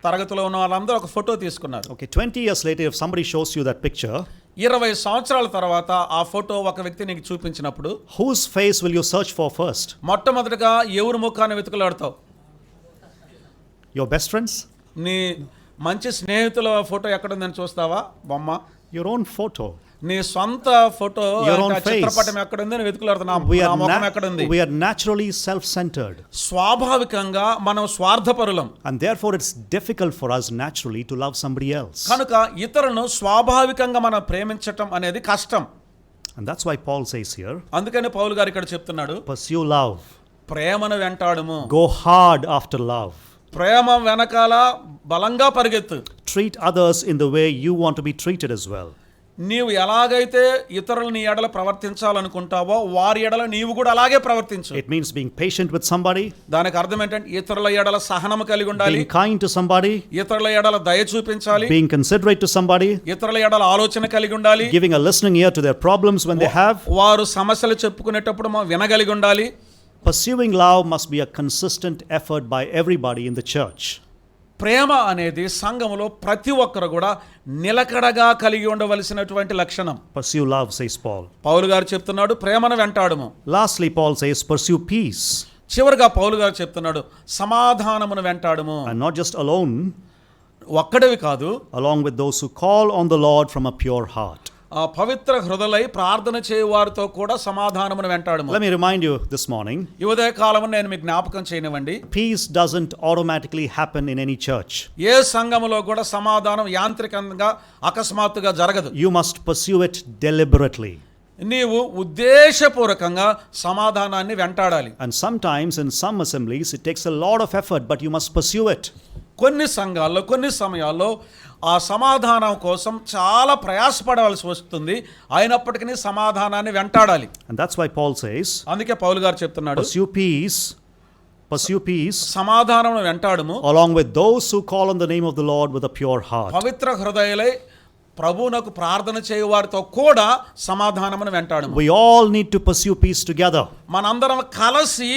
తరగతిలో ఉన్న వాళ్ళందరూ ఒక ఫోటో తీసుకున్నారు. Okay, 20 years later, if somebody shows you that picture, 20 సంవత్సరాల తర్వాత ఆ ఫోటో ఒక వ్యక్తి నీకు చూపించినప్పుడు, whose face will you search for first? మొట్టమొదటిగా ఎవరి ముఖాన్ని వెతుకులాడతావు? Your best friends? నీ మంచి స్నేహితుల ఫోటో ఎక్కడుందని చూస్తావా? బొమ్మ, your own photo. నీ సొంత ఫోటో, your own face. చిత్రపటం ఎక్కడుందని వెతుకులాడుతున్నావు. We are naturally self-centered. స్వాభావికంగా మనం స్వార్థపరులం. And therefore it's difficult for us naturally to love somebody else. కనుక ఇతరులను స్వాభావికంగా మనం ప్రేమించటం అనేది కష్టం. And that's why Paul says here, అందుకని పౌలు గారు ఇక్కడ చెప్తున్నాడు, pursue love. ప్రేమను వెంటాడుము. Go hard after love. ప్రేమ వెనకాల బలంగా పరిగెత్తు. Treat others in the way you want to be treated as well. నీవు ఎలాగైతే ఇతరులు నీ ఎడల ప్రవర్తించాలనుకుంటావో వారి ఎడల నీవు కూడా అలాగే ప్రవర్తించు. It means being patient with somebody. దానికి అర్థం ఏంటంటే ఇతరుల ఎడల సహనము కలిగి ఉండాలి. Being kind to somebody. ఇతరుల ఎడల దయ చూపించాలి. Being considerate to somebody. ఇతరుల ఎడల ఆలోచన కలిగి ఉండాలి. Giving a listening ear to their problems when they have. వారు సమస్యలు చెప్పుకునేటప్పుడు మనం వినగలిగి ఉండాలి. Pursuing love must be a consistent effort by everybody in the church. ప్రేమ అనేది సంఘములో ప్రతి ఒక్కరు కూడా నిలకడగా కలిగి ఉండవలసినటువంటి లక్షణం. Pursue love, says Paul. పౌలు గారు చెప్తున్నాడు ప్రేమను వెంటాడుము. Lastly, Paul says, pursue peace. చివరిగా పౌలు గారు చెప్తున్నాడు సమాధానమును వెంటాడుము. And not just alone, ఒక్కడివి కాదు, along with those who call on the Lord from a pure heart. ఆ పవిత్ర హృదయలై ప్రార్థన చేయు వారితో కూడా సమాధానమును వెంటాడుము. Let me remind you this morning, ఈ ఉదయ కాలమున నేను మీకు జ్ఞాపకం చేయనివ్వండి, peace doesn't automatically happen in any church. ఏ సంఘములో కూడా సమాధానం యాంత్రికంగా అకస్మాత్తుగా జరగదు. You must pursue it deliberately. నీవు ఉద్దేశపూర్వకంగా సమాధానాన్ని వెంటాడాలి. And sometimes in some assemblies it takes a lot of effort, but you must pursue it. కొన్ని సంఘాల్లో కొన్ని సమయాల్లో ఆ సమాధానం కోసం చాలా ప్రయాసపడవలసి వస్తుంది, అయినప్పటికీ సమాధానాన్ని వెంటాడాలి. And that's why Paul says, అందుకే పౌలు గారు చెప్తున్నాడు pursue peace సమాధానం వెంటాడుము along with those who call on the name of the Lord with a pure heart. పవిత్ర హృదయులై ప్రభువునకు ప్రార్థన చేయు వారితో కూడా సమాధానమును వెంటాడుము. We all need to pursue peace together. మనందరం కలిసి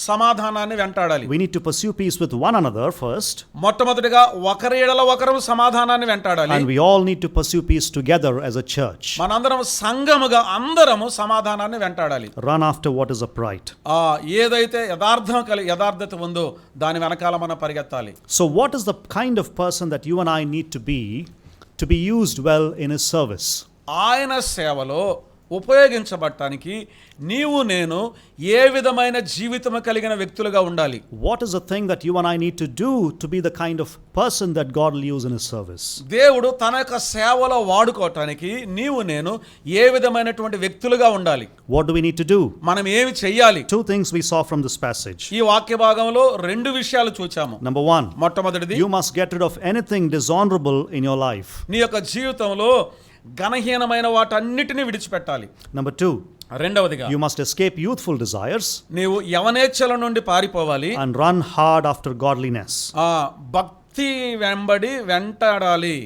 సమాధానాన్ని వెంటాడాలి. We need to pursue peace with one another first. మొట్టమొదటిగా ఒకరి ఎడల ఒకరు సమాధానాన్ని వెంటాడాలి. And we all need to pursue peace together as a church. మనందరం సంఘముగా అందరము సమాధానాన్ని వెంటాడాలి. Run after what is upright. ఏదైతే యథార్థత ఉందో దాని వెనకాల మనం పరిగెత్తాలి. So what is the kind of person that you and I need to be used well in his service? ఆయన సేవలో ఉపయోగించబడటానికి నీవు నేను ఏ విధమైన జీవితం కలిగిన వ్యక్తులుగా ఉండాలి? What is the thing that you and I need to do to be the kind of person that God will use in his service? దేవుడు తన యొక్క సేవలో వాడుకోవటానికి నీవు నేను ఏ విధమైనటువంటి వ్యక్తులుగా ఉండాలి? What do we need to do? మనం ఏమి చెయ్యాలి? Two things we saw from this passage. ఈ వాక్య భాగంలో రెండు విషయాలు చూచాము. Number one, మొట్టమొదటిది, you must get rid of anything dishonorable in your life. నీ యొక్క జీవితంలో ఘనహీనమైన వాటన్నిటిని విడిచిపెట్టాలి. Number two, రెండవదిగా, you must escape youthful desires నీవు యవనేచ్ఛల నుండి పారిపోవాలి and run hard after godliness. భక్తి వెంబడి వెంటాడాలి.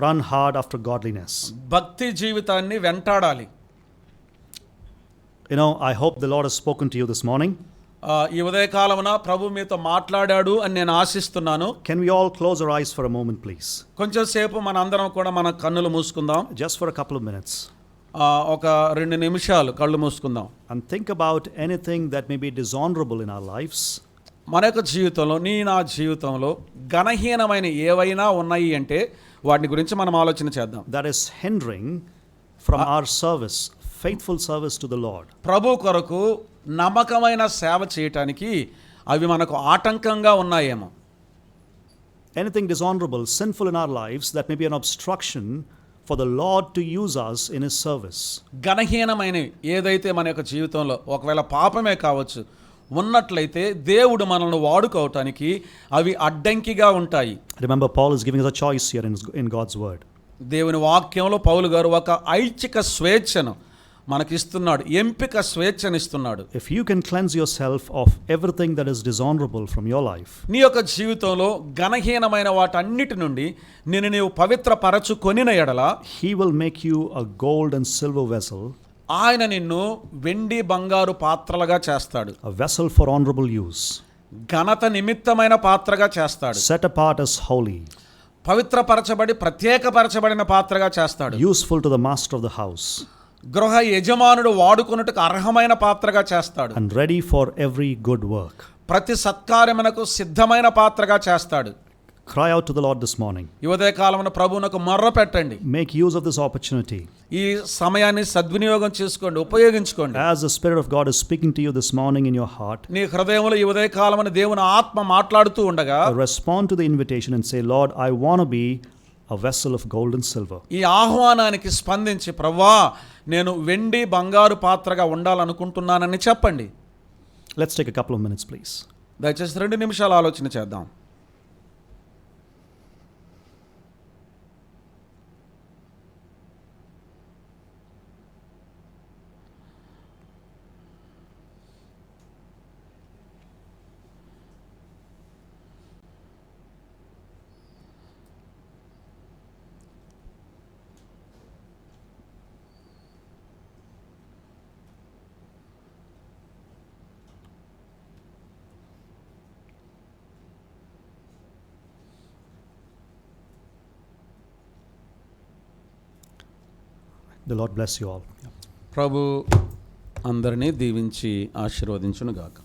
Run hard after godliness. భక్తి జీవితాన్ని వెంటాడాలి. You know, I hope the Lord has spoken to you this morning. ఈ ఉదయకాలమున ప్రభు మీతో మాట్లాడాడు అని నేను ఆశిస్తున్నాను. Can we all close our eyes for a moment, please? కొంచెం సేపు మన అందరం కూడా మన కన్నులు మూసుకుందాం. Just for a couple of minutes. ఒక 2 నిమిషాలు కళ్ళు మూసుకుందాం. And think about anything that may be dishonorable in our lives. మన యొక్క జీవితంలో, నా జీవితంలో ఘనహీనమైన ఏవైనా ఉన్నాయి అంటే వాటి గురించి మనం ఆలోచన చేద్దాం. That is hindering from our service, faithful service to the Lord. ప్రభు కొరకు నమ్మకమైన సేవ చేయటానికి అవి మనకు ఆటంకంగా ఉన్నాయేమో. Anything dishonorable, sinful in our lives that may be an obstruction for the Lord to use us in his service. ఘనహీనమైనవి ఏదైతే మన యొక్క జీవితంలో ఒకవేళ పాపమే కావచ్చు ఉన్నట్లయితే దేవుడు మనల్ని వాడుకోవటానికి అవి అడ్డంకిగా ఉంటాయి. Remember, Paul is giving us a choice here in God's word. దేవుని వాక్యంలో పౌలు గారు ఒక ఐచ్ఛిక స్వేచ్ఛను మనకిస్తున్నాడు, ఎంపిక స్వేచ్ఛనిస్తున్నాడు. If you can cleanse yourself of everything that is dishonorable from your life, నీ యొక్క జీవితంలో ఘనహీనమైన వాటన్నిటి నుండి నీవు పవిత్రపరచుకొనిన ఎడల, he will make you a gold and silver vessel. ఆయన నిన్ను వెండి బంగారు పాత్రలుగా చేస్తాడు. A vessel for honorable use. ఘనత నిమిత్తమైన పాత్రగా చేస్తాడు. Set apart as holy. పవిత్రపరచబడి ప్రత్యేకపరచబడిన పాత్రగా చేస్తాడు. Useful to the master of the house. గృహ యజమానుడు వాడుకొనుటకు అర్హమైన పాత్రగా చేస్తాడు. And ready for every good work. ప్రతి సత్కార్యమునకు సిద్ధమైన పాత్రగా చేస్తాడు. Cry out to the Lord this morning. ఈ ఉదయకాలమున ప్రభువునకు మొర్ర పెట్టండి. Make use of this opportunity. ఈ సమయాన్ని సద్వినియోగం చేసుకోండి, ఉపయోగించుకోండి. As the Spirit of God is speaking to you this morning in your heart, నీ హృదయంలో ఈ ఉదయకాలమున దేవుని ఆత్మ మాట్లాడుతూ ఉండగా respond to the invitation and say, Lord, I want to be a vessel of gold and silver. ఈ ఆహ్వానానికి స్పందించి, ప్రభువా నేను వెండి బంగారు పాత్రగా ఉండాలనుకుంటున్నానని చెప్పండి. Let's take a couple of minutes, please. దయచేసి 2 నిమిషాలు ఆలోచన చేద్దాం. The Lord bless you all. ప్రభు అందరినీ దీవించి ఆశీర్వదించును గాక.